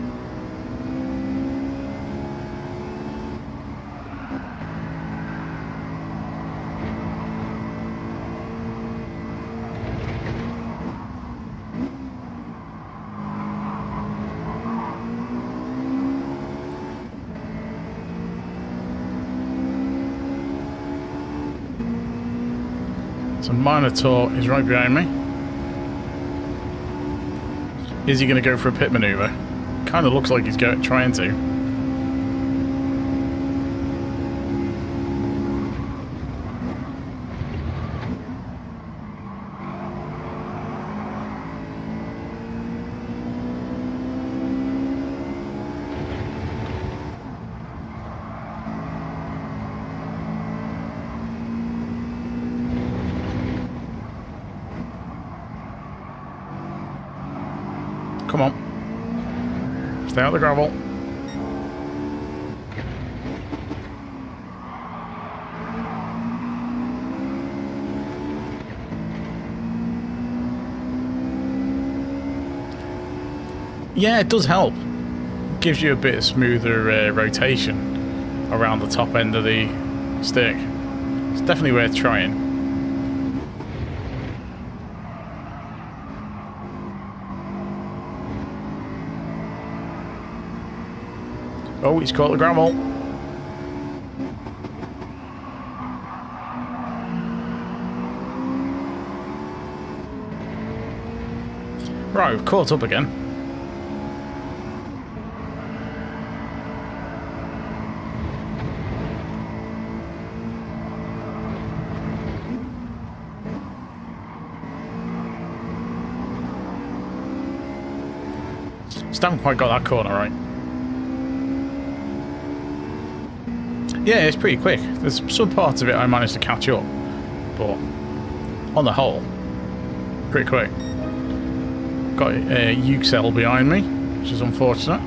So Minotaur is right behind me. Is he going to go for a pit maneuver? Kind of looks like he's trying to. Come on. Stay out the gravel. Yeah, it does help. Gives you a bit of smoother rotation around the top end of the stick. It's definitely worth trying. Oh, he's caught the gravel. Right, we've caught up again. Still haven't quite got that corner right. Yeah, it's pretty quick. There's some parts of it I managed to catch up, but on the whole, pretty quick. Got a GoXLR behind me, which is unfortunate.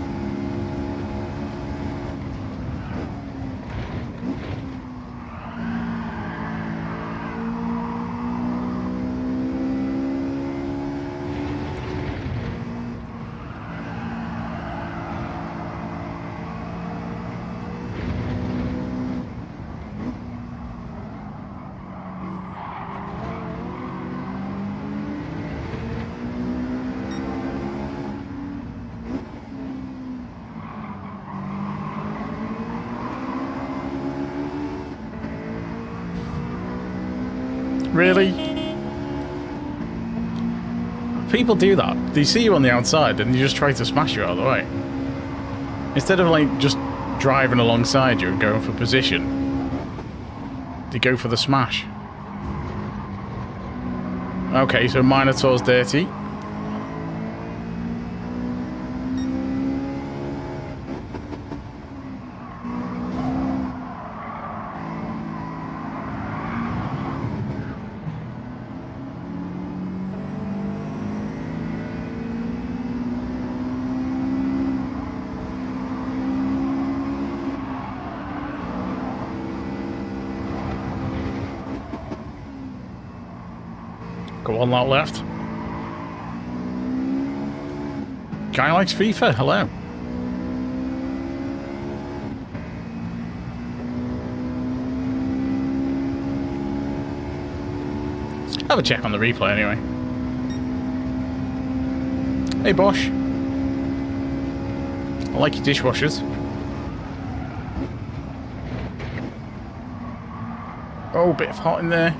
Really? People do that. They see you on the outside and you just try to smash you out of the way. Instead of like just driving alongside you and going for position, they go for the smash. Okay, so Minotaur's dirty. Got one lap left. Guy likes FIFA, hello. Have a check on the replay anyway. Hey Bosch. I like your dishwashers. Oh, bit of hot in there.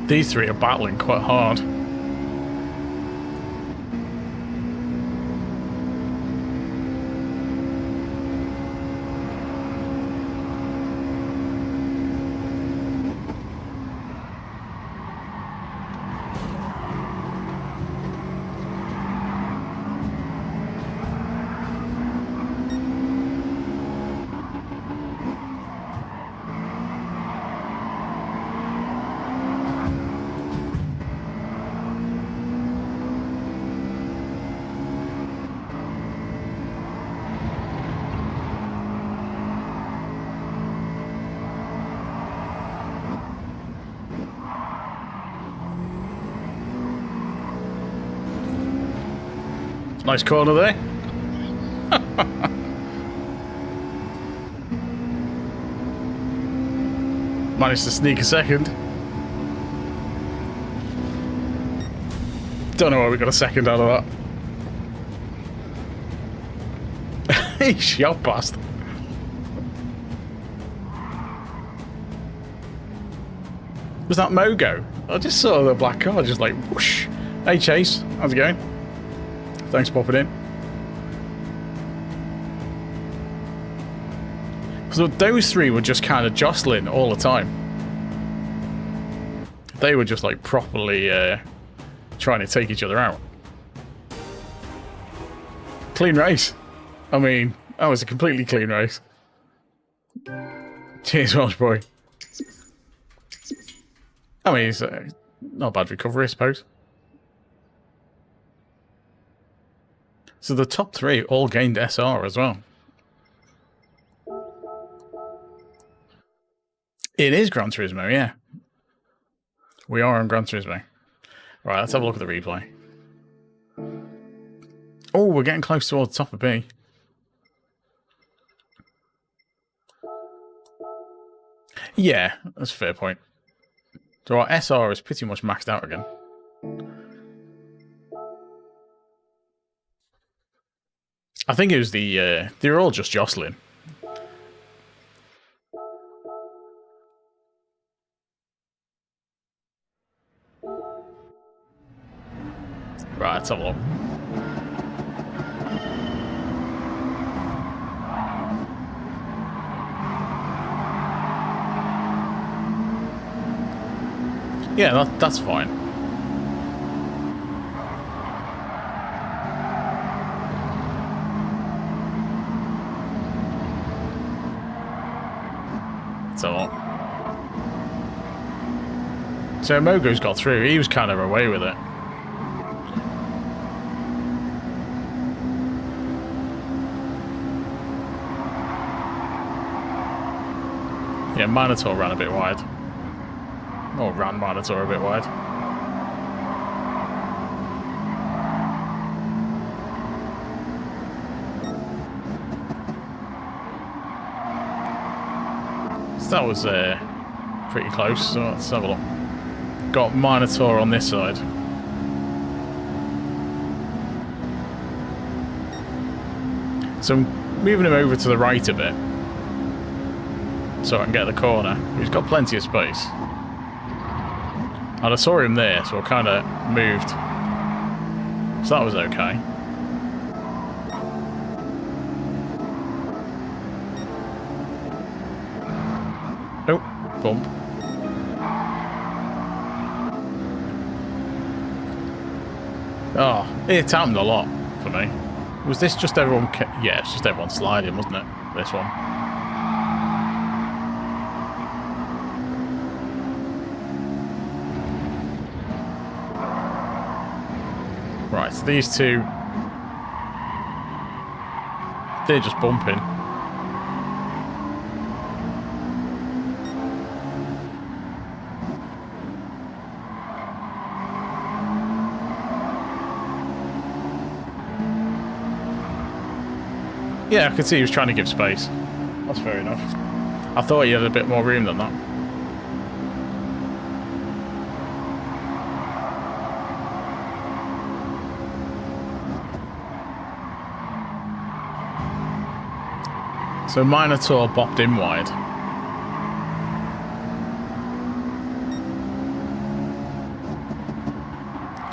These three are battling quite hard. Nice corner there. Managed to sneak a second. Don't know why we got a second out of that. He shot past. Was that Mogo? I just saw the black car just like whoosh. Hey Chase, how's it going? Thanks for popping in. So those three were just kind of jostling all the time. They were just like properly trying to take each other out. Clean race. I mean, that was a completely clean race. Cheers, Welsh boy. I mean, it's not a bad recovery, I suppose. So the top three all gained SR as well. It is Gran Turismo, yeah. We are on Gran Turismo. Right, let's have a look at the replay. Oh, we're getting close towards the top of B. Yeah, that's a fair point. So our SR is pretty much maxed out again. I think it was the... they were all just jostling. Right, let's have a look. Yeah, that's fine. So Mogo's got through. He was kind of away with it. Yeah, Minotaur ran a bit wide. Or ran Minotaur a bit wide. So that was pretty close, so let's have a look. Got Minotaur on this side. So I'm moving him over to the right a bit, so I can get the corner. He's got plenty of space. And I saw him there, so I kind of moved. So that was okay. Oh, bump. Oh, it happened a lot for me. Was this just everyone... Yeah, it's just everyone sliding, wasn't it? This one. Right, so these two... They're just bumping. Yeah, I could see he was trying to give space. That's fair enough. I thought he had a bit more room than that. So Minotaur bopped in wide.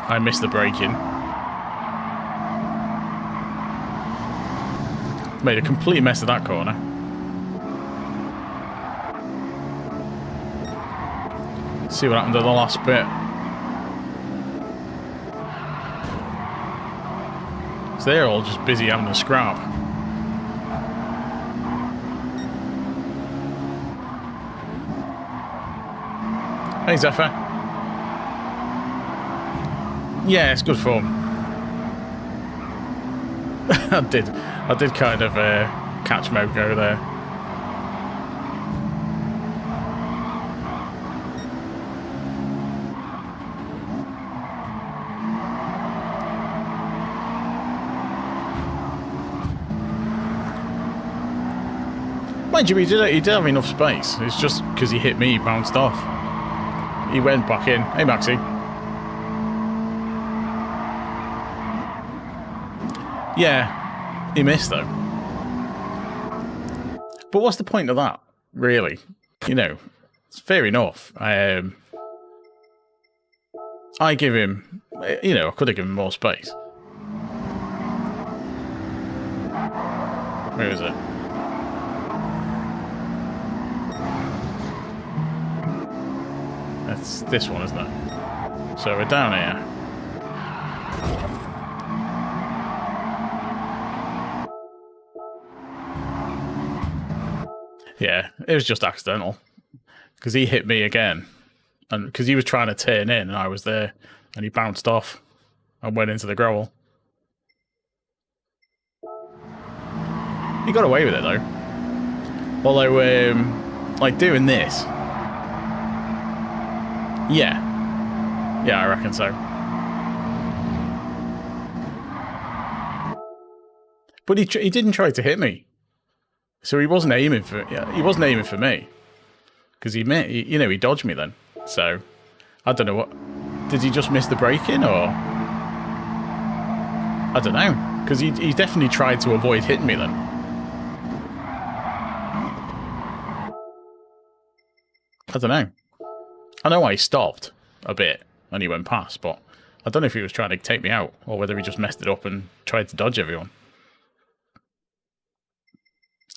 I missed the braking. Made a complete mess of that corner. See what happened to the last bit. So they're all just busy having a scrap. Hey Zephyr. Yeah, it's good form. I did kind of catch Mogo there. Mind you, he did have enough space. It's just because he hit me, he bounced off. He went back in. Hey, Maxie. Yeah, he missed, though. But what's the point of that, really? You know, it's fair enough. I give him, you know, I could have given him more space. Where is it? That's this one, isn't it? So we're down here. Yeah, it was just accidental. Because he hit me again. And because he was trying to turn in and I was there. And he bounced off and went into the gravel. He got away with it, though. Although, like, doing this... Yeah. Yeah, I reckon so. But he didn't try to hit me. So he wasn't aiming for... Yeah, he wasn't aiming for me. Because he dodged me then. So, I don't know what... Did he just miss the braking, or... I don't know. Because he definitely tried to avoid hitting me then. I don't know. I know I stopped a bit and he went past, but I don't know if he was trying to take me out or whether he just messed it up and tried to dodge everyone.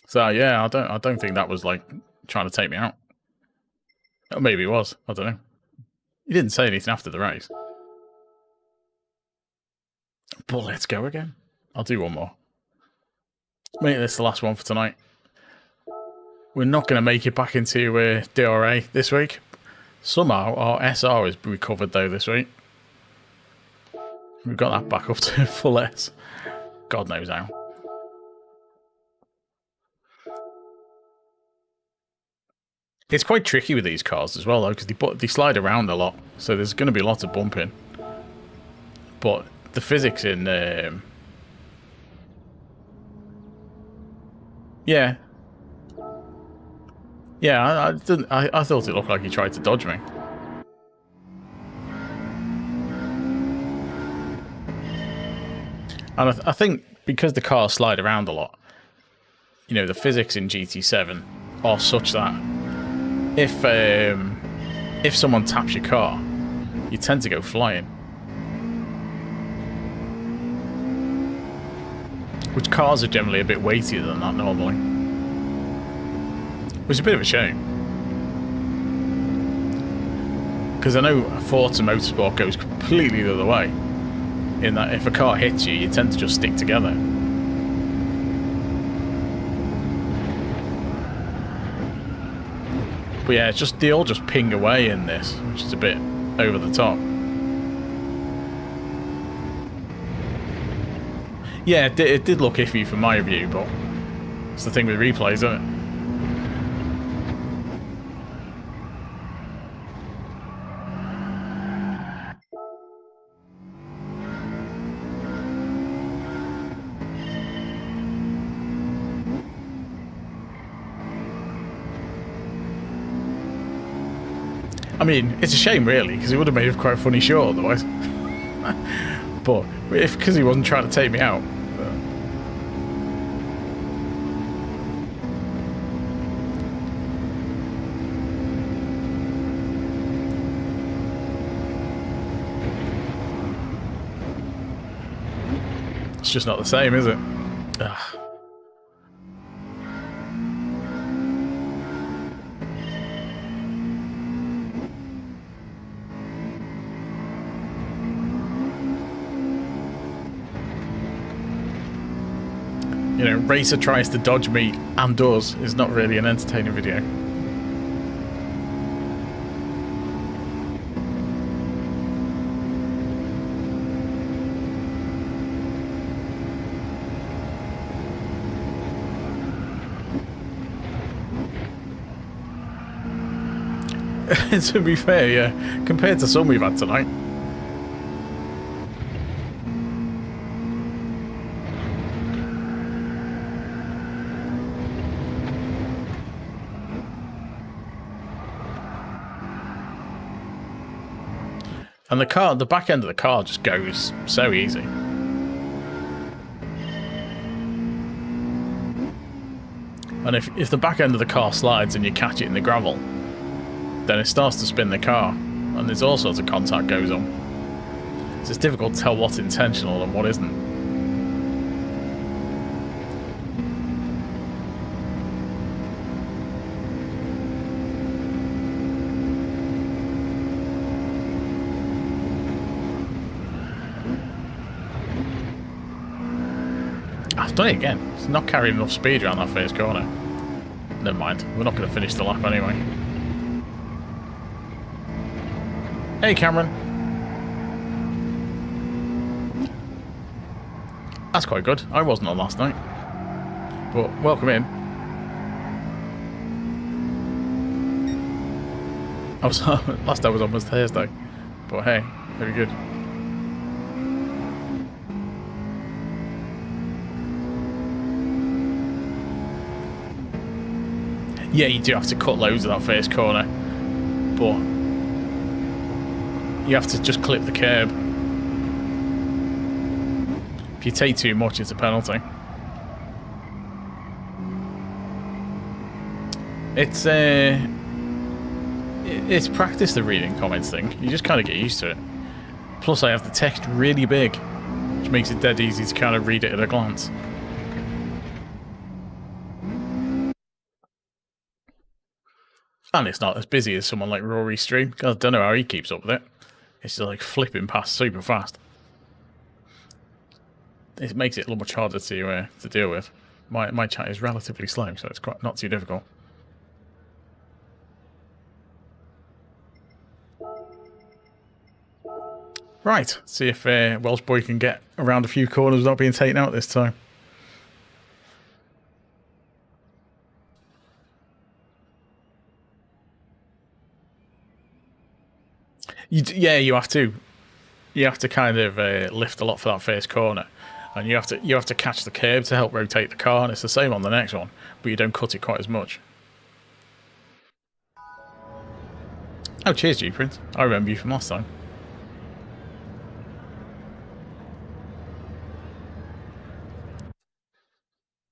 So yeah, I don't think that was like trying to take me out. Or maybe it was. I don't know. He didn't say anything after the race. But let's go again. I'll do one more. Make this the last one for tonight. We're not going to make it back into DRA this week. Somehow our SR is recovered though this week. We've got that back up to full S. God knows how. It's quite tricky with these cars as well though, because they slide around a lot. So there's going to be lots of bumping. But the physics in... Yeah. Yeah, I thought it looked like he tried to dodge me. And I think because the cars slide around a lot, you know, the physics in GT7 are such that if someone taps your car, you tend to go flying. Which cars are generally a bit weightier than that normally. Which is a bit of a shame. Because I know Forza Motorsport goes completely the other way. In that if a car hits you, you tend to just stick together. But yeah, it's just they all just ping away in this, which is a bit over the top. Yeah, it did look iffy from my view, but it's the thing with replays, isn't it? I mean, it's a shame, really, because it would have made a quite funny show otherwise. But because he wasn't trying to take me out. It's just not the same, is it? Ugh. You know, Racer tries to dodge me and does is not really an entertaining video. To be fair, yeah, compared to some we've had tonight. And the back end of the car just goes so easy. And if the back end of the car slides and you catch it in the gravel, then it starts to spin the car, and there's all sorts of contact goes on. So it's difficult to tell what's intentional and what isn't. I've done it again. It's not carrying enough speed around that first corner. Never mind. We're not going to finish the lap anyway. Hey, Cameron. That's quite good. I wasn't on last night. But welcome in. Last I was on was Thursday. But hey, very good. Yeah, you do have to cut loads of that first corner, but you have to just clip the curb. If you take too much, it's a penalty. It's practice, the reading comments thing. You just kind of get used to it. Plus, I have the text really big, which makes it dead easy to kind of read it at a glance. And it's not as busy as someone like Rory's stream. I don't know how he keeps up with it. It's just like flipping past super fast. It makes it a little much harder to deal with. My chat is relatively slow, so it's quite not too difficult. Right, see if Welsh Boy can get around a few corners without being taken out this time. Yeah, you have to. You have to kind of lift a lot for that first corner, and you have to catch the curb to help rotate the car. And it's the same on the next one, but you don't cut it quite as much. Oh, cheers, G-Print. I remember you from last time.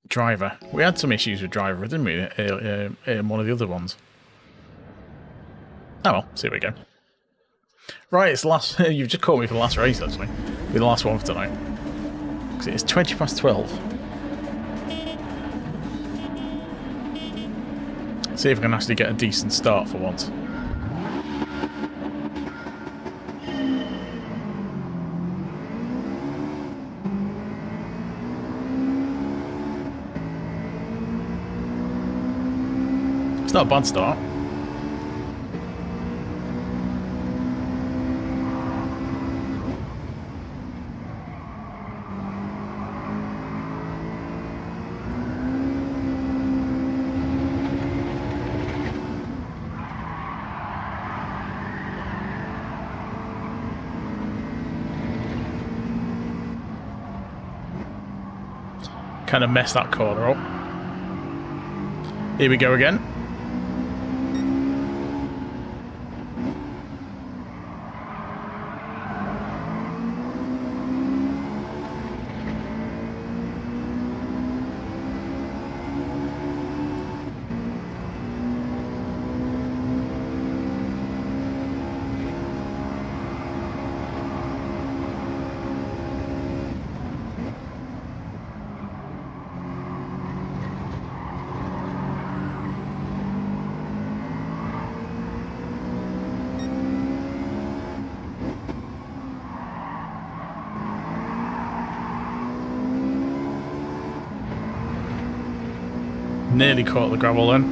Driver. We had some issues with Driver, didn't we? In one of the other ones. Oh well, see we go. Right, it's the last. You've just caught me for the last race, actually. Be the last one for tonight. Because it's 12:20. See if I can actually get a decent start for once. It's not a bad start. Kind of messed that corner up. Here we go again. Nearly caught the gravel then.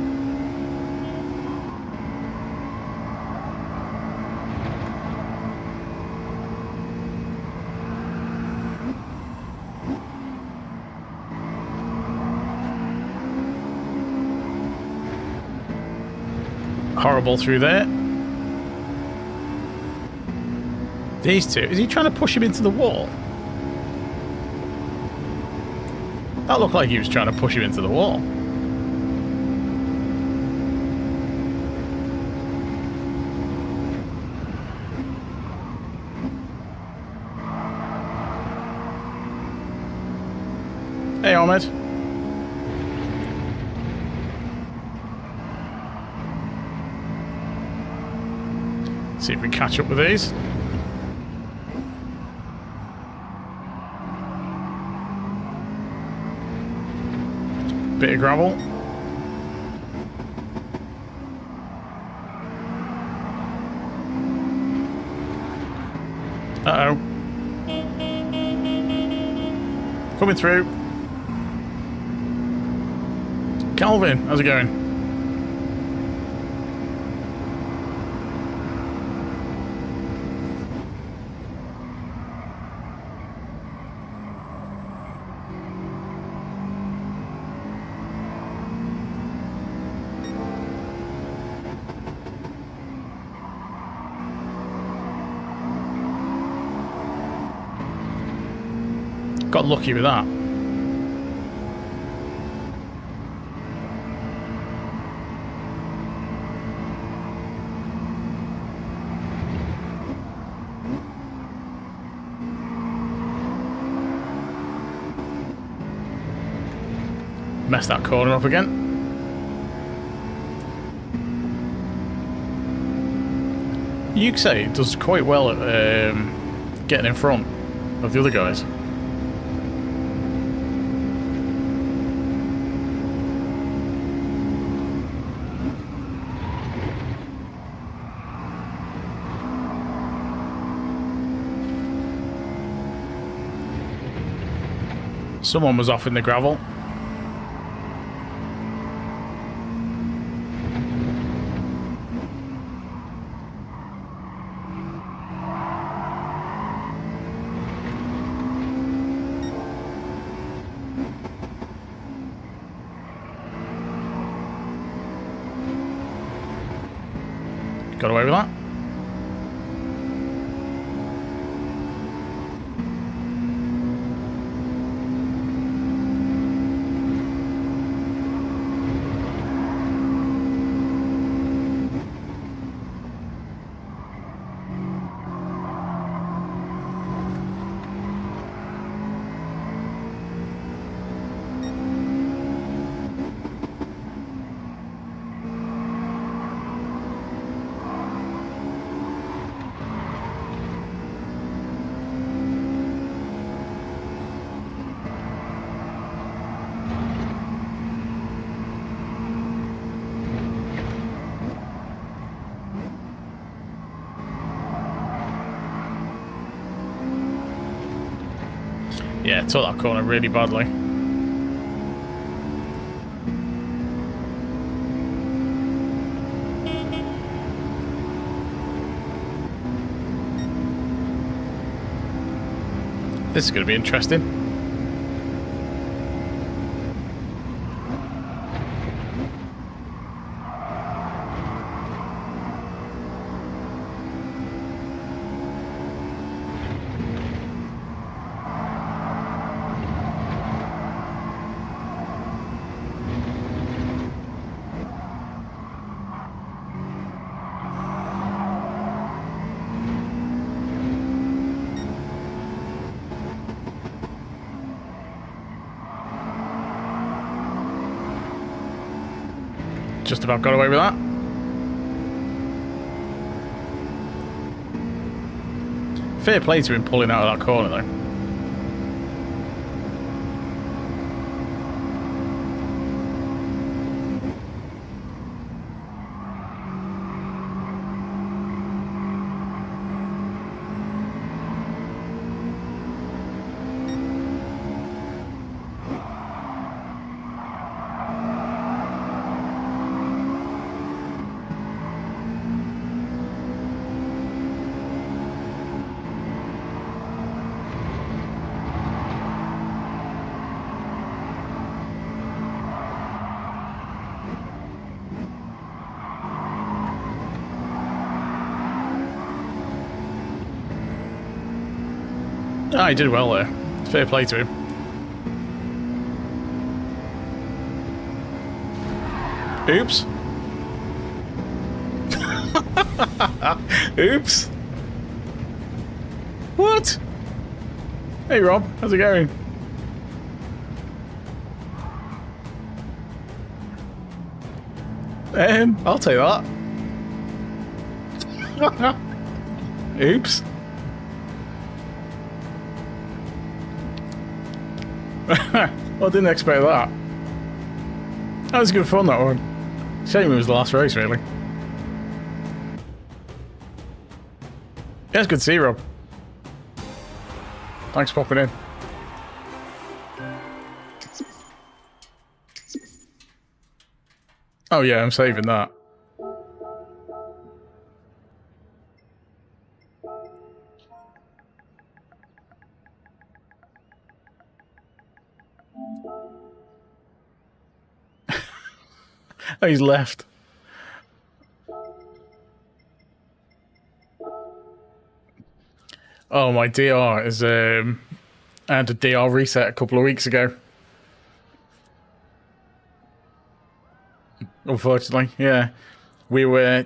Horrible through there. These two. Is he trying to push him into the wall? That looked like he was trying to push him into the wall. Hey, Ahmed. See if we can catch up with these. Bit of gravel. Uh-oh. Coming through. Calvin, how's it going? Got lucky with that. Messed that corner up again. Yuxei does quite well at getting in front of the other guys. Someone was off in the gravel. Got away with that. Yeah, took that corner really badly. This is going to be interesting. Just about got away with that. Fair play to him pulling out of that corner though. Ah, he did well there. Fair play to him. Oops. Oops. What? Hey Rob, how's it going? I'll take that. Oops. I didn't expect that. That was good fun, that one. Shame it was the last race, really. Yeah, it's good to see you, Rob. Thanks for popping in. Oh yeah, I'm saving that. Oh, he's left. Oh, my DR is I had a DR reset a couple of weeks ago. Unfortunately, yeah. We were,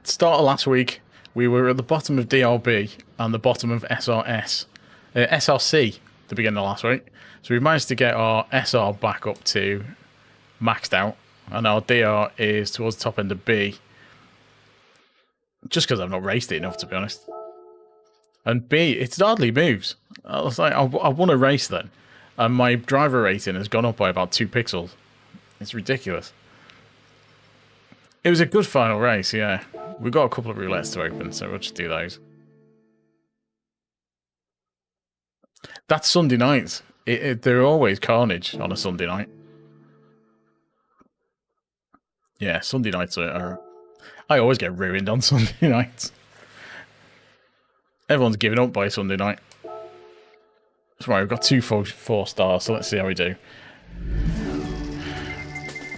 start of last week, we were at the bottom of DRB and the bottom of SRC at the beginning of last week. So we managed to get our SR back up to maxed out, and our DR is towards the top end of B. Just because I've not raced it enough, to be honest. And B, it hardly moves. I was like, I won a race then, and my driver rating has gone up by about 2 pixels. It's ridiculous. It was a good final race, yeah. We've got a couple of roulettes to open, so we'll just do those. That's Sunday nights. They're always carnage on a Sunday night. Yeah, Sunday nights are... I always get ruined on Sunday nights. Everyone's giving up by Sunday night. That's right, we've got 2 4 stars, so let's see how we do.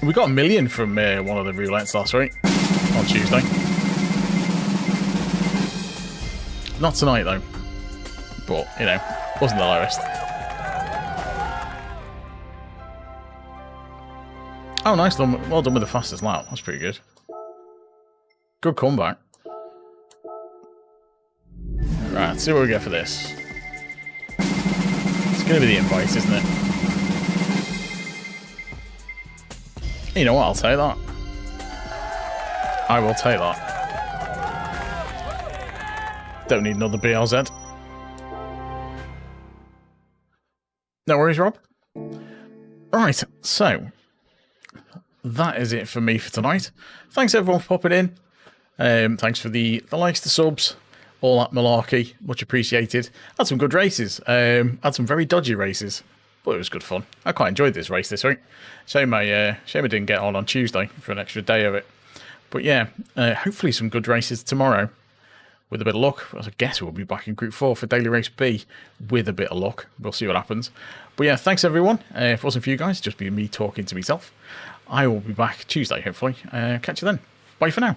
We got 1 million from one of the roulettes last week, on Tuesday. Not tonight, though. But, you know, wasn't the lowest. Oh, nice. Well done with the fastest lap. That's pretty good. Good comeback. Right, let's see what we get for this. It's going to be the invite, isn't it? You know what? I'll take that. I will take that. Don't need another BLZ. No worries, Rob. Alright, so that is it for me for tonight. Thanks everyone for popping in. Thanks for the likes, the subs, all that malarkey. Much appreciated. Had some good races. Had some very dodgy races, but it was good fun. I quite enjoyed this race this week. Shame I didn't get on Tuesday for an extra day of it. But yeah, hopefully some good races tomorrow. With a bit of luck, I guess we'll be back in Group 4 for Daily Race B with a bit of luck. We'll see what happens. But yeah, thanks everyone. If it wasn't for you guys, it'd just be me talking to myself. I will be back Tuesday, hopefully. Catch you then. Bye for now.